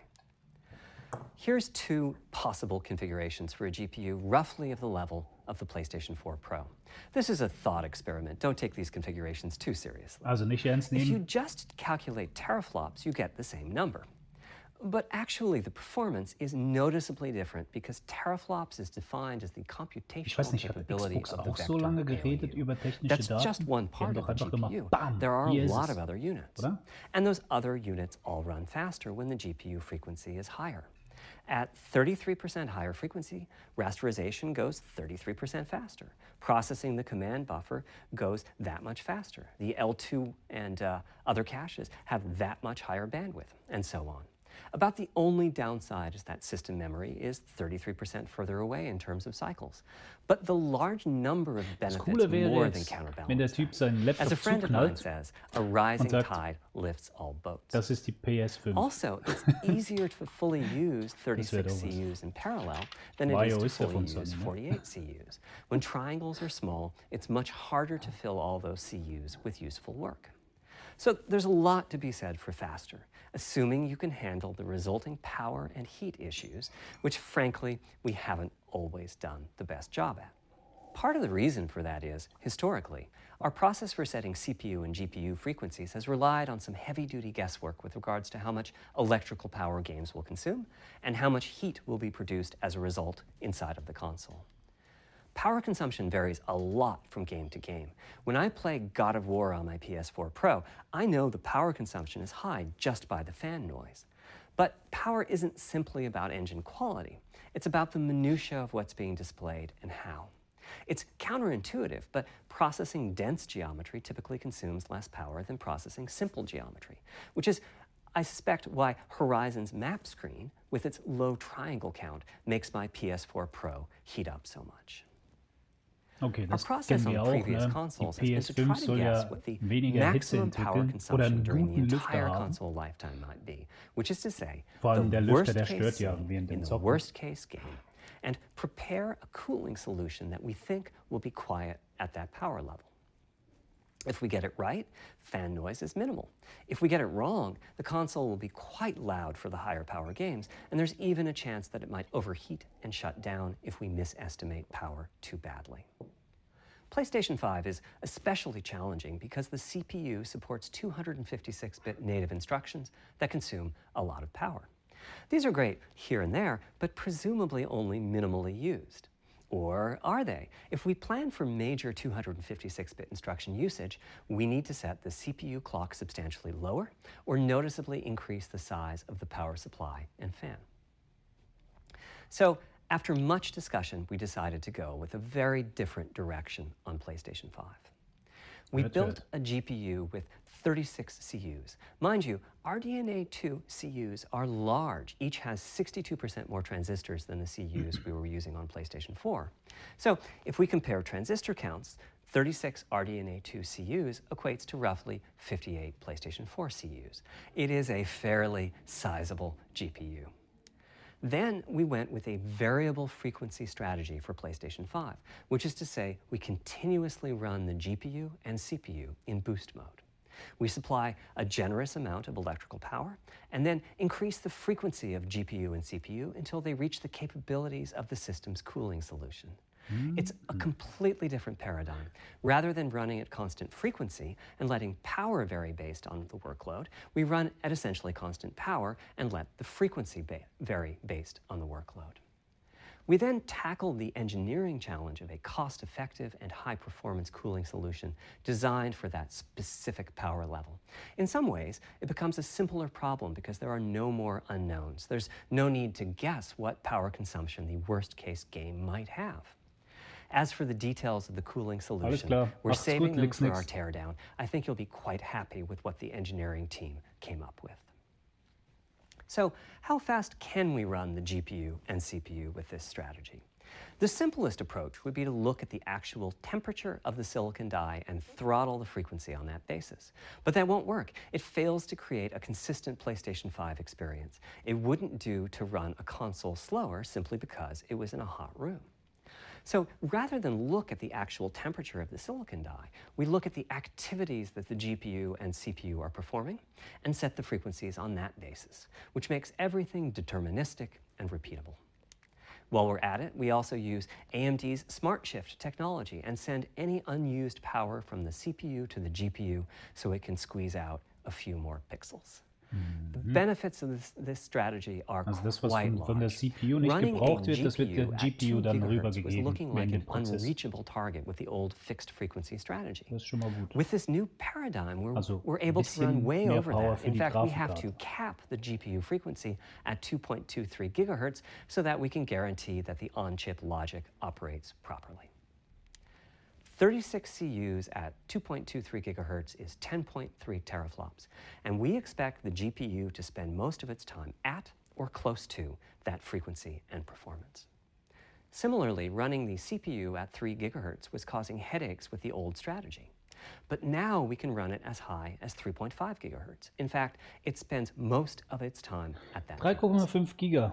Here's 2 possible configurations for a GPU roughly of the level of the PlayStation 4 Pro. This is a thought experiment. Don't take these configurations too seriously. Also nicht ernst nehmen. If you just calculate teraflops, you get the same number. But actually, the performance is noticeably different because teraflops is defined as the computational capability of the vector ALU. That's just one part of the GPU. There are a lot of other units. And those other units all run faster when the GPU frequency is higher. At 33% higher frequency, rasterization goes 33% faster. Processing the command buffer goes that much faster. The L2 and other caches have that much higher bandwidth, and so on. About the only downside is that system memory is 33% further away in terms of cycles. But the large number of benefits more than counterbalance that. As a friend of mine says, a rising tide lifts all boats. Das ist die PS5. Also, it's easier to fully use 36 CUs in parallel than it is to fully use 48 CUs. When triangles are small, it's much harder to fill all those CUs with useful work. So there's a lot to be said for faster, assuming you can handle the resulting power and heat issues, which frankly, we haven't always done the best job at. Part of the reason for that is, historically, our process for setting CPU and GPU frequencies has relied on some heavy-duty guesswork with regards to how much electrical power games will consume and how much heat will be produced as a result inside of the console. Power consumption varies a lot from game to game. When I play God of War on my PS4 Pro, I know the power consumption is high just by the fan noise. But power isn't simply about engine quality. It's about the minutiae of what's being displayed and how. It's counterintuitive, but processing dense geometry typically consumes less power than processing simple geometry, which is, I suspect, why Horizon's map screen, with its low triangle count, makes my PS4 Pro heat up so much. Okay, das kennen wir auch, ne? Die PS5 soll ja weniger Hitze entwickeln oder einen guten Lüfter haben. Vor allem der Lüfter, der stört ja während dem Zocken. And prepare a cooling solution that we think will be quiet at that power level. If we get it right, fan noise is minimal. If we get it wrong, the console will be quite loud for the higher power games, and there's even a chance that it might overheat and shut down if we misestimate power too badly. PlayStation 5 is especially challenging because the CPU supports 256-bit native instructions that consume a lot of power. These are great here and there, but presumably only minimally used. Or are they? If we plan for major 256-bit instruction usage, we need to set the CPU clock substantially lower or noticeably increase the size of the power supply and fan. So, after much discussion, we decided to go with a very different direction on PlayStation 5. We built a GPU with 36 CUs. Mind you, RDNA 2 CUs are large. Each has 62% more transistors than the CUs we were using on PlayStation 4. So if we compare transistor counts, 36 RDNA 2 CUs equates to roughly 58 PlayStation 4 CUs. It is a fairly sizable GPU. Then we went with a variable frequency strategy for PlayStation 5, which is to say we continuously run the GPU and CPU in boost mode. We supply a generous amount of electrical power and then increase the frequency of GPU and CPU until they reach the capabilities of the system's cooling solution. It's a completely different paradigm. Rather than running at constant frequency and letting power vary based on the workload, we run at essentially constant power and let the frequency vary based on the workload. We then tackled the engineering challenge of a cost-effective and high-performance cooling solution designed for that specific power level. In some ways, it becomes a simpler problem because there are no more unknowns. There's no need to guess what power consumption the worst-case game might have. As for the details of the cooling solution, we're saving them for our teardown. I think you'll be quite happy with what the engineering team came up with. So, how fast can we run the GPU and CPU with this strategy? The simplest approach would be to look at the actual temperature of the silicon die and throttle the frequency on that basis. But that won't work. It fails to create a consistent PlayStation 5 experience. It wouldn't do to run a console slower simply because it was in a hot room. So rather than look at the actual temperature of the silicon die, we look at the activities that the GPU and CPU are performing and set the frequencies on that basis, which makes everything deterministic and repeatable. While we're at it, we also use AMD's Smart Shift technology and send any unused power from the CPU to the GPU so it can squeeze out a few more pixels. The benefits of this strategy are das, was quite von der large. CPU nicht Running gebraucht a wird, das wird der GPU dann was rübergegeben looking in like den an Prozess. unreachable target with the old fixed frequency strategy. Das ist schon mal gut. With this new paradigm, Also we're able to run way mehr over Power that. für In die fact, we have Grafikkarte. to cap the GPU frequency at 2.23 gigahertz so that we can guarantee that the on-chip logic operates properly. 36 CUs at 2.23 gigahertz is 10.3 teraflops, and we expect the GPU to spend most of its time at or close to that frequency and performance. Similarly, running the CPU at 3 gigahertz was causing headaches with the old strategy. But now we can run it as high as 3.5 gigahertz. In fact, it spends most of its time at that frequency. 3,5 Giga.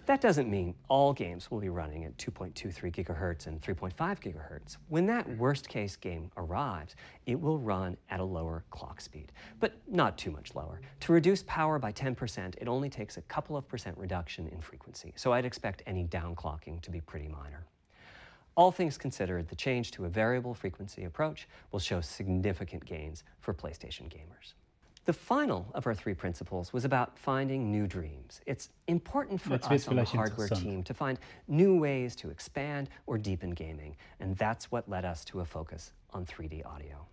That doesn't mean all games will be running at 2.23 gigahertz and 3.5 gigahertz. When that worst-case game arrives, it will run at a lower clock speed, but not too much lower. To reduce power by 10%, it only takes a couple of % reduction in frequency, so I'd expect any downclocking to be pretty minor. All things considered, the change to a variable frequency approach will show significant gains for PlayStation gamers. The final of our 3 principles was about finding new dreams. It's important for us on the hardware team to find new ways to expand or deepen gaming, and that's what led us to a focus on 3D audio.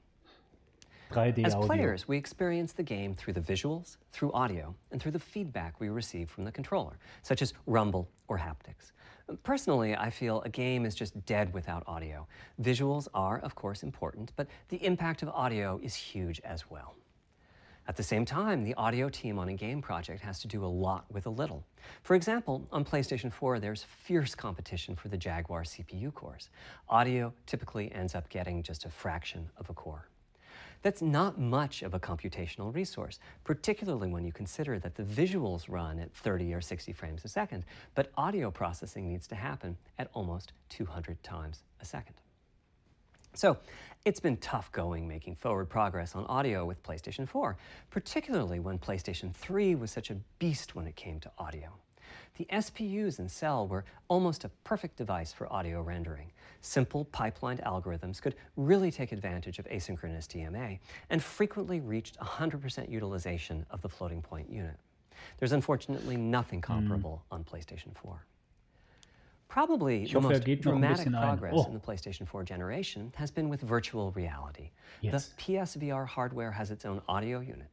3D As Audio. players, we experience the game through the visuals, through audio, and through the feedback we receive from the controller, such as rumble or haptics. Personally, I feel a game is just dead without audio. Visuals are, of course, important, but the impact of audio is huge as well. At the same time, the audio team on a game project has to do a lot with a little. For example, on PlayStation 4, there's fierce competition for the Jaguar CPU cores. Audio typically ends up getting just a fraction of a core. That's not much of a computational resource, particularly when you consider that the visuals run at 30 or 60 frames a second, but audio processing needs to happen at almost 200 times a second. So, it's been tough going making forward progress on audio with PlayStation 4, particularly when PlayStation 3 was such a beast when it came to audio. The SPUs in Cell were almost a perfect device for audio rendering. Simple pipelined algorithms could really take advantage of asynchronous DMA and frequently reached 100% utilization of the floating point unit. There's unfortunately nothing comparable on PlayStation 4. Probably the most dramatic progress in the PlayStation 4 generation has been with virtual reality. Yes. The PSVR hardware has its own audio unit.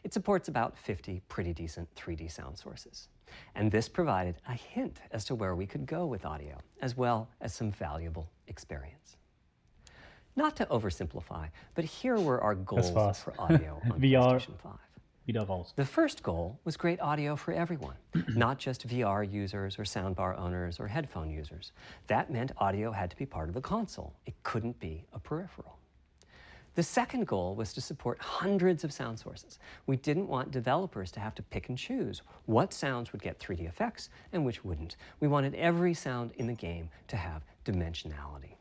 It supports about 50 pretty decent 3D sound sources. And this provided a hint as to where we could go with audio, as well as some valuable experience. Not to oversimplify, but here were our goals for audio on PlayStation 5. Wieder raus. The first goal was great audio for everyone, not just VR users or soundbar owners or headphone users. That meant audio had to be part of the console. It couldn't be a peripheral. The second goal was to support hundreds of sound sources. We didn't want developers to have to pick and choose what sounds would get 3D effects and which wouldn't. We wanted every sound in the game to have dimensionality.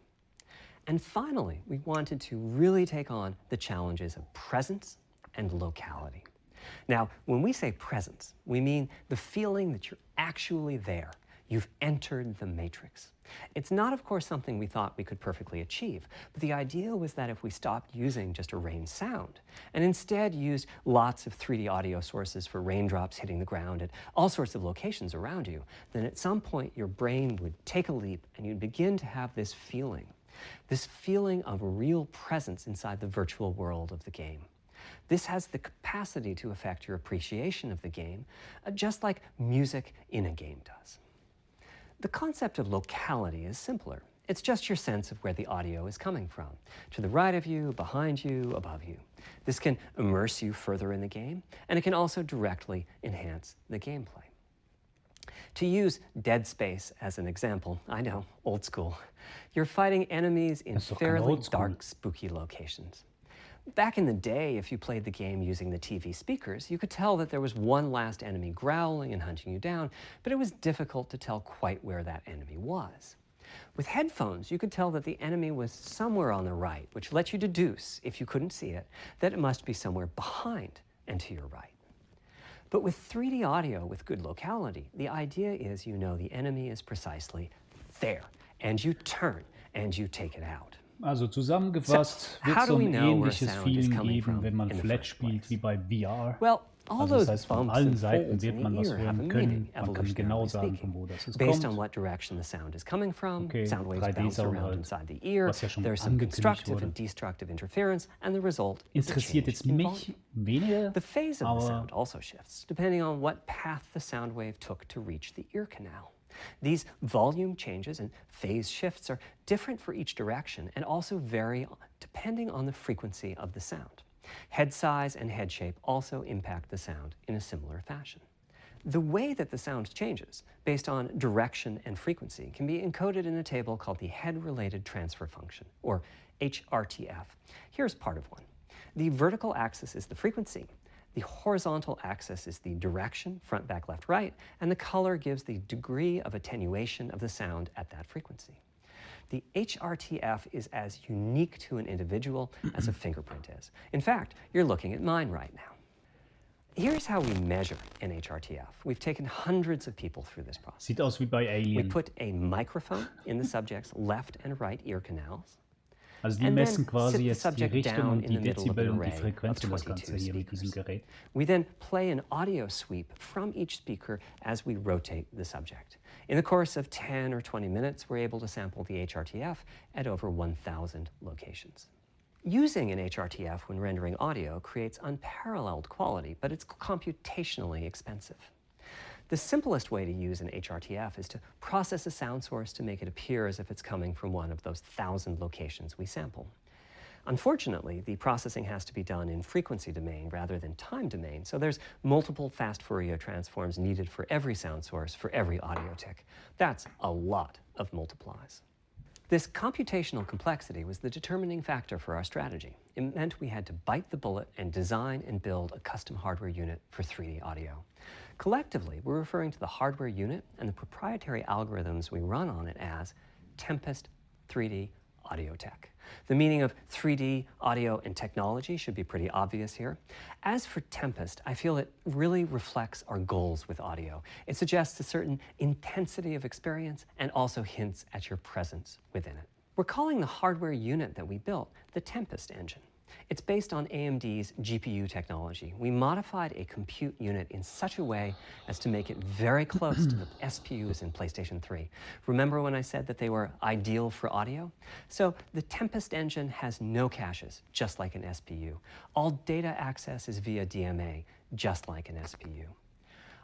And finally, we wanted to really take on the challenges of presence and locality. Now, when we say presence, we mean the feeling that you're actually there. You've entered the matrix. It's not, of course, something we thought we could perfectly achieve, but the idea was that if we stopped using just a rain sound and instead used lots of 3D audio sources for raindrops hitting the ground at all sorts of locations around you, then at some point your brain would take a leap and you'd begin to have this feeling of real presence inside the virtual world of the game. This has the capacity to affect your appreciation of the game, just like music in a game does. The concept of locality is simpler. It's just your sense of where the audio is coming from, to the right of you, behind you, above you. This can immerse you further in the game, and it can also directly enhance the gameplay. To use Dead Space as an example, I know, old school, you're fighting enemies in fairly dark, spooky locations. Back in the day, if you played the game using the TV speakers, you could tell that there was one last enemy growling and hunting you down, but it was difficult to tell quite where that enemy was. With headphones, you could tell that the enemy was somewhere on the right, which let you deduce, if you couldn't see it, that it must be somewhere behind and to your right. But with 3D audio with good locality, the idea is you know the enemy is precisely there, and you turn and you take it out. Also zusammengefasst wird es so ein ähnliches Feeling geben, wenn man Flat spielt wie bei VR. Also das heißt, von allen Seiten wird man was hören können. Man kann genau sagen, von wo das based on kommt. what direction the sound is coming from, Okay, sound waves bounce 3D-Sound around halt, inside the ear, was ja schon there's some angekündigt constructive wurde. and destructive interference, and the result is a Interessiert change jetzt in mich volume. weniger, The phase of the aber sound also shifts, depending on what path the sound wave took to reach the ear canal. These volume changes and phase shifts are different for each direction and also vary depending on the frequency of the sound. Head size and head shape also impact the sound in a similar fashion. The way that the sound changes, based on direction and frequency, can be encoded in a table called the Head-Related Transfer Function, or HRTF. Here's part of one. The vertical axis is the frequency. The horizontal axis is the direction, front, back, left, right, and the color gives the degree of attenuation of the sound at that frequency. The HRTF is as unique to an individual as a fingerprint is. In fact, you're looking at mine right now. Here's how we measure an HRTF. We've taken hundreds of people through this process. sieht aus wie bei We Alien. put a microphone in the subject's left and right ear canals. Also die And messen then quasi sit the jetzt die subject Richtung down und in die the middle of Dezibel an und die array Frequenz of und das Ganze 22 hier mit diesem speakers. Gerät. We then play an audio sweep from each speaker as we rotate the subject. In the course of 10 or 20 minutes, we're able to sample the HRTF at over 1,000 locations. Using an HRTF when rendering audio creates unparalleled quality, but it's computationally expensive. The simplest way to use an HRTF is to process a sound source to make it appear as if it's coming from one of those 1,000 locations we sample. Unfortunately, the processing has to be done in frequency domain rather than time domain, so there's multiple fast Fourier transforms needed for every sound source for every audio tick. That's a lot of multiplies. This computational complexity was the determining factor for our strategy. It meant we had to bite the bullet and design and build a custom hardware unit for 3D audio. Collectively, we're referring to the hardware unit and the proprietary algorithms we run on it as Tempest 3D Audio Tech. The meaning of 3D audio and technology should be pretty obvious here. As for Tempest, I feel it really reflects our goals with audio. It suggests a certain intensity of experience and also hints at your presence within it. We're calling the hardware unit that we built the Tempest engine. It's based on AMD's GPU technology. We modified a compute unit in such a way as to make it very close to the SPUs in PlayStation 3. Remember when I said that they were ideal for audio? So the Tempest engine has no caches, just like an SPU. All data access is via DMA, just like an SPU.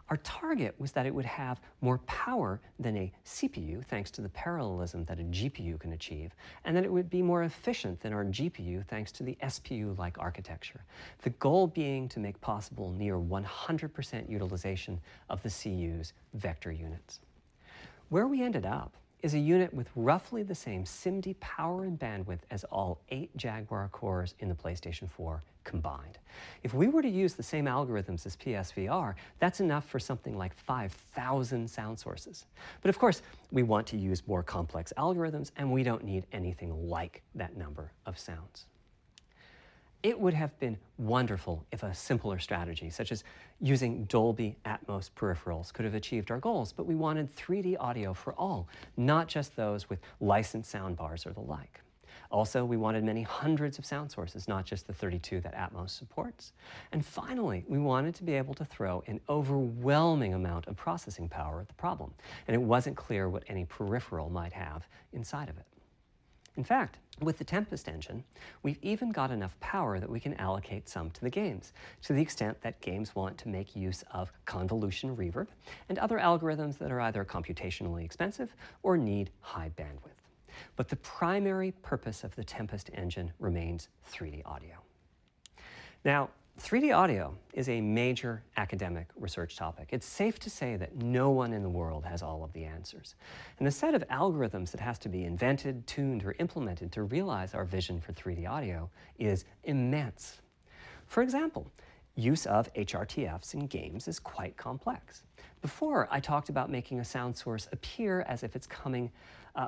Our target was that it would have more power than a CPU, thanks to the parallelism that a GPU can achieve, and that it would be more efficient than our GPU, thanks to the SPU-like architecture. The goal being to make possible near 100% utilization of the CU's vector units. Where we ended up is a unit with roughly the same SIMD power and bandwidth as all 8 Jaguar cores in the PlayStation 4 combined. If we were to use the same algorithms as PSVR, that's enough for something like 5,000 sound sources. But of course, we want to use more complex algorithms, and we don't need anything like that number of sounds. It would have been wonderful if a simpler strategy, such as using Dolby Atmos peripherals, could have achieved our goals, but we wanted 3D audio for all, not just those with licensed soundbars or the like. Also, we wanted many hundreds of sound sources, not just the 32 that Atmos supports. And finally, we wanted to be able to throw an overwhelming amount of processing power at the problem, and it wasn't clear what any peripheral might have inside of it. In fact, with the Tempest engine, we've even got enough power that we can allocate some to the games, to the extent that games want to make use of convolution reverb and other algorithms that are either computationally expensive or need high bandwidth. But the primary purpose of the Tempest engine remains 3D audio. Now, 3D audio is a major academic research topic. It's safe to say that no one in the world has all of the answers. And the set of algorithms that has to be invented, tuned, or implemented to realize our vision for 3D audio is immense. For example, use of HRTFs in games is quite complex. Before, I talked about making a sound source appear as if it's coming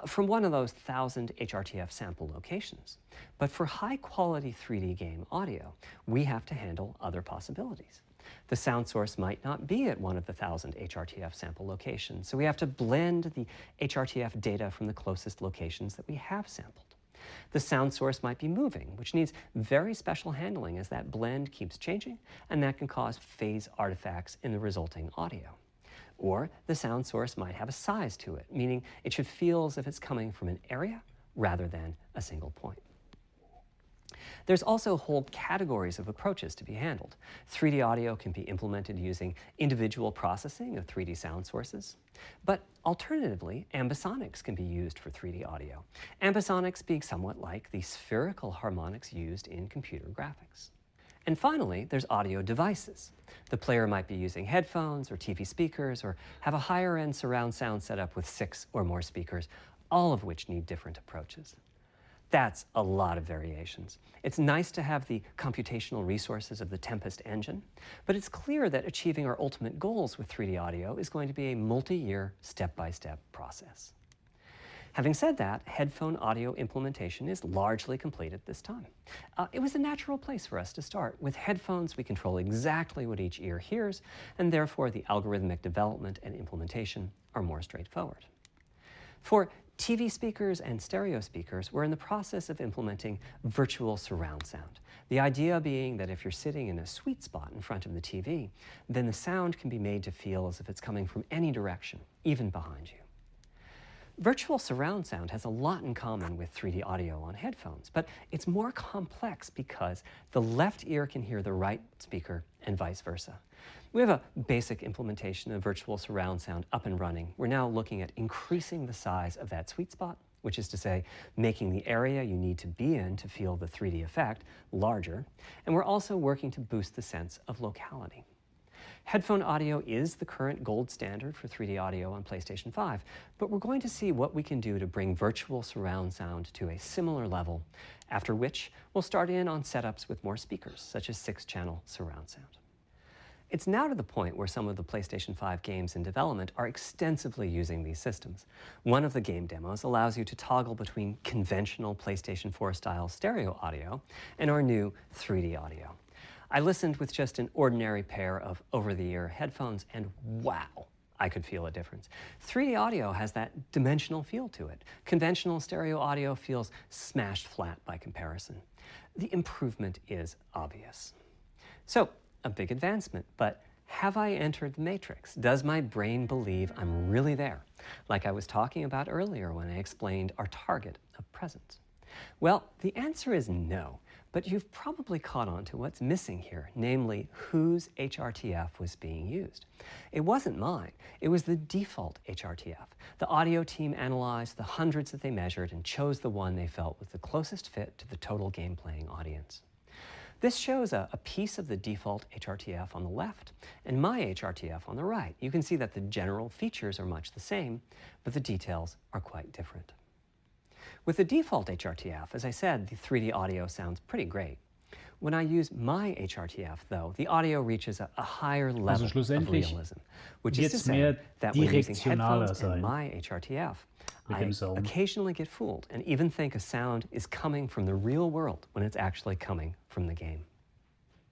from one of those 1,000 HRTF sample locations. But for high-quality 3D game audio, we have to handle other possibilities. The sound source might not be at one of the 1,000 HRTF sample locations, so we have to blend the HRTF data from the closest locations that we have sampled. The sound source might be moving, which needs very special handling as that blend keeps changing, and that can cause phase artifacts in the resulting audio. Or the sound source might have a size to it, meaning it should feel as if it's coming from an area rather than a single point. There's also whole categories of approaches to be handled. 3D audio can be implemented using individual processing of 3D sound sources. But alternatively, ambisonics can be used for 3D audio. Ambisonics being somewhat like the spherical harmonics used in computer graphics. And finally, there's audio devices. The player might be using headphones or TV speakers or have a higher-end surround sound setup with 6 or more speakers, all of which need different approaches. That's a lot of variations. It's nice to have the computational resources of the Tempest engine, but it's clear that achieving our ultimate goals with 3D audio is going to be a multi-year, step-by-step process. Having said that, headphone audio implementation is largely complete at this time. It was a natural place for us to start. With headphones, we control exactly what each ear hears, and therefore the algorithmic development and implementation are more straightforward. For TV speakers and stereo speakers, we're in the process of implementing virtual surround sound. The idea being that if you're sitting in a sweet spot in front of the TV, then the sound can be made to feel as if it's coming from any direction, even behind you. Virtual surround sound has a lot in common with 3D audio on headphones, but it's more complex because the left ear can hear the right speaker and vice versa. We have a basic implementation of virtual surround sound up and running. We're now looking at increasing the size of that sweet spot, which is to say, making the area you need to be in to feel the 3D effect larger, and we're also working to boost the sense of locality. Headphone audio is the current gold standard for 3D audio on PlayStation 5, but we're going to see what we can do to bring virtual surround sound to a similar level, after which we'll start in on setups with more speakers, such as 6-channel surround sound. It's now to the point where some of the PlayStation 5 games in development are extensively using these systems. One of the game demos allows you to toggle between conventional PlayStation 4-style stereo audio and our new 3D audio. I listened with just an ordinary pair of over-the-ear headphones, and wow, I could feel a difference. 3D audio has that dimensional feel to it. Conventional stereo audio feels smashed flat by comparison. The improvement is obvious. So, a big advancement, but have I entered the matrix? Does my brain believe I'm really there, like I was talking about earlier when I explained our target of presence? Well, the answer is no. But you've probably caught on to what's missing here, namely whose HRTF was being used. It wasn't mine, it was the default HRTF. The audio team analyzed the hundreds that they measured and chose the one they felt was the closest fit to the total game-playing audience. This shows a piece of the default HRTF on the left and my HRTF on the right. You can see that the general features are much the same, but the details are quite different. With the default HRTF, as I said, the 3D audio sounds pretty great. When I use my HRTF, though, the audio reaches a higher level of realism, which is to say that when using headphones and my HRTF, mit I dem Sound. occasionally get fooled and even think a sound is coming from the real world when it's actually coming from the game.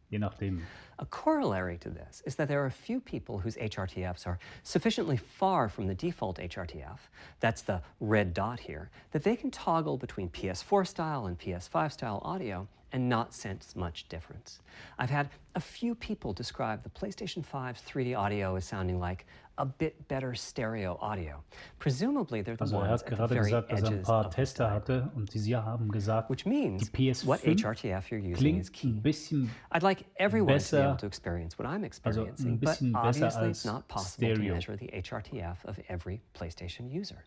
Je nachdem. A corollary to this is that there are a few people whose HRTFs are sufficiently far from the default HRTF, that's the red dot here, that they can toggle between PS4 style and PS5 style audio and not sense much difference. I've had a few people describe the PlayStation 5's 3D audio as sounding like a bit better stereo audio. Presumably they're the Also ones hat at the gerade very gesagt, dass er ein edges paar of the Tester spectrum. hatte und sie haben gesagt, Which die means what PS5 HRTF you're using is klingt key. ein bisschen I'd like everyone to be able besser, to experience what I'm also experiencing, ein but bisschen besser obviously it's als not possible to Stereo. measure the HRTF of every PlayStation user.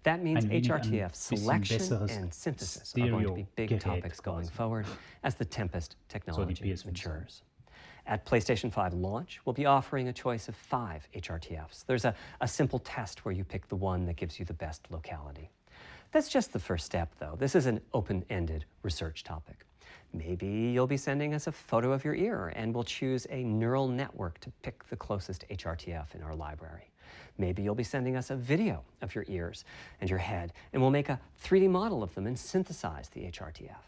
That means Ein wenig ein HRTF bisschen selection besseres and synthesis are going to be big Stereo-Gerät topics going quasi. forward as the Tempest technology PS5 matures. At PlayStation 5 launch, we'll be offering a choice of 5 HRTFs. There's a simple test where you pick the one that gives you the best locality. That's just the first step, though. This is an open-ended research topic. Maybe you'll be sending us a photo of your ear, and we'll choose a neural network to pick the closest HRTF in our library. Maybe you'll be sending us a video of your ears and your head, and we'll make a 3D model of them and synthesize the HRTF.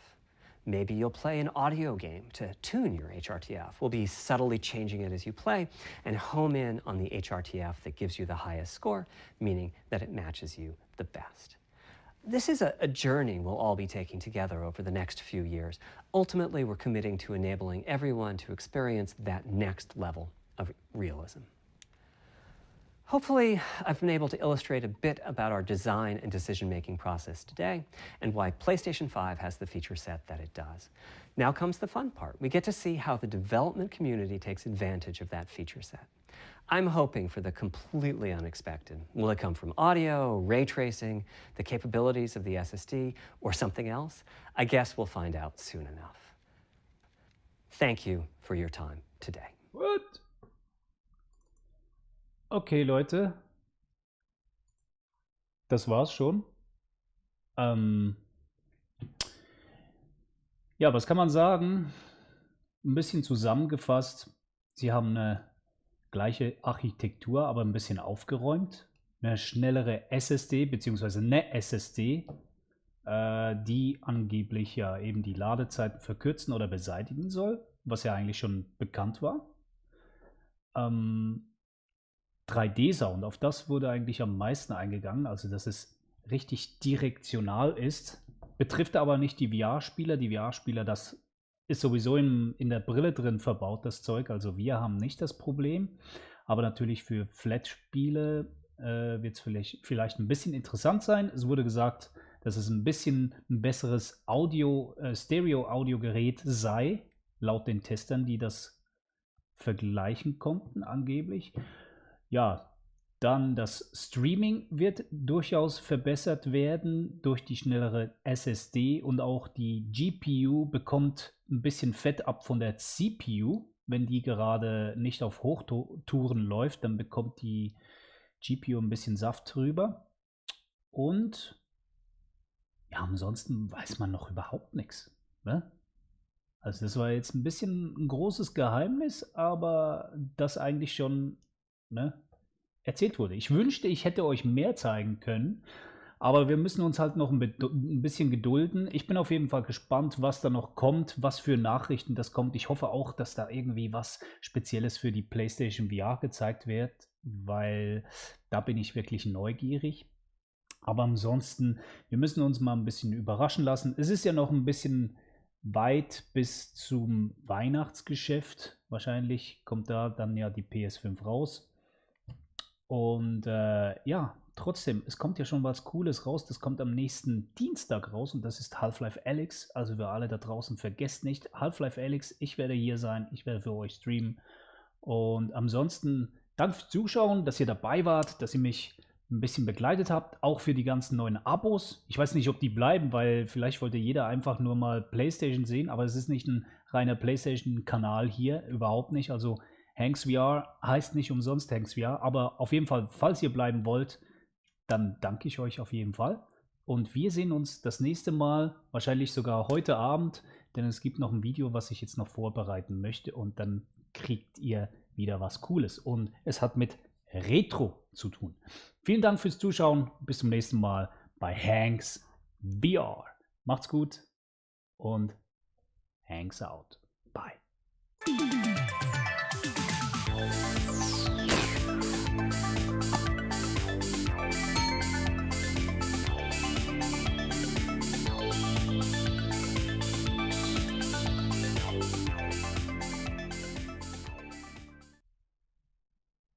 Maybe you'll play an audio game to tune your HRTF. We'll be subtly changing it as you play and home in on the HRTF that gives you the highest score, meaning that it matches you the best. This is a journey we'll all be taking together over the next few years. Ultimately, we're committing to enabling everyone to experience that next level of realism. Hopefully, I've been able to illustrate a bit about our design and decision-making process today and why PlayStation 5 has the feature set that it does. Now comes the fun part. We get to see how the development community takes advantage of that feature set. I'm hoping for the completely unexpected. Will it come from audio, ray tracing, the capabilities of the SSD, or something else? I guess we'll find out soon enough. Thank you for your time today. What? Okay, Leute. Das war's schon. Ja, was kann man sagen? Ein bisschen zusammengefasst. Sie haben eine gleiche Architektur, aber ein bisschen aufgeräumt. Eine schnellere SSD, beziehungsweise eine SSD, die angeblich ja eben die Ladezeiten verkürzen oder beseitigen soll, was ja eigentlich schon bekannt war. 3D-Sound, auf das wurde eigentlich am meisten eingegangen, also dass es richtig direktional ist, betrifft aber nicht die VR-Spieler. Die VR-Spieler, das ist sowieso in der Brille drin verbaut, das Zeug, also wir haben nicht das Problem, aber natürlich für Flat-Spiele wird es vielleicht ein bisschen interessant sein. Es wurde gesagt, dass es ein bisschen ein besseres Stereo-Audio-Gerät sei, laut den Testern, die das vergleichen konnten angeblich. Ja, dann das Streaming wird durchaus verbessert werden durch die schnellere SSD und auch die GPU bekommt ein bisschen Fett ab von der CPU. Wenn die gerade nicht auf Hochtouren läuft, dann bekommt die GPU ein bisschen Saft drüber. Und ja, ansonsten weiß man noch überhaupt nichts, ne? Also das war jetzt ein bisschen ein großes Geheimnis, aber das eigentlich schon, ne, erzählt wurde. Ich wünschte, ich hätte euch mehr zeigen können, aber wir müssen uns halt noch ein bisschen gedulden. Ich bin auf jeden Fall gespannt, was da noch kommt, was für Nachrichten das kommt. Ich hoffe auch, dass da irgendwie was Spezielles für die PlayStation VR gezeigt wird, weil da bin ich wirklich neugierig. Aber ansonsten, wir müssen uns mal ein bisschen überraschen lassen. Es ist ja noch ein bisschen weit bis zum Weihnachtsgeschäft. Wahrscheinlich kommt da dann ja die PS5 raus. Und ja, trotzdem, es kommt ja schon was Cooles raus. Das kommt am nächsten Dienstag raus und das ist Half-Life Alyx. Also für alle da draußen, vergesst nicht, Half-Life Alyx, ich werde hier sein, ich werde für euch streamen. Und ansonsten, danke fürs Zuschauen, dass ihr dabei wart, dass ihr mich ein bisschen begleitet habt, auch für die ganzen neuen Abos. Ich weiß nicht, ob die bleiben, weil vielleicht wollte jeder einfach nur mal PlayStation sehen, aber es ist nicht ein reiner PlayStation-Kanal hier, überhaupt nicht. Also Hanks VR heißt nicht umsonst Hanks VR, aber auf jeden Fall, falls ihr bleiben wollt, dann danke ich euch auf jeden Fall. Und wir sehen uns das nächste Mal, wahrscheinlich sogar heute Abend, denn es gibt noch ein Video, was ich jetzt noch vorbereiten möchte und dann kriegt ihr wieder was Cooles. Und es hat mit Retro zu tun. Vielen Dank fürs Zuschauen. Bis zum nächsten Mal bei Hanks VR. Macht's gut und Hanks out. Bye.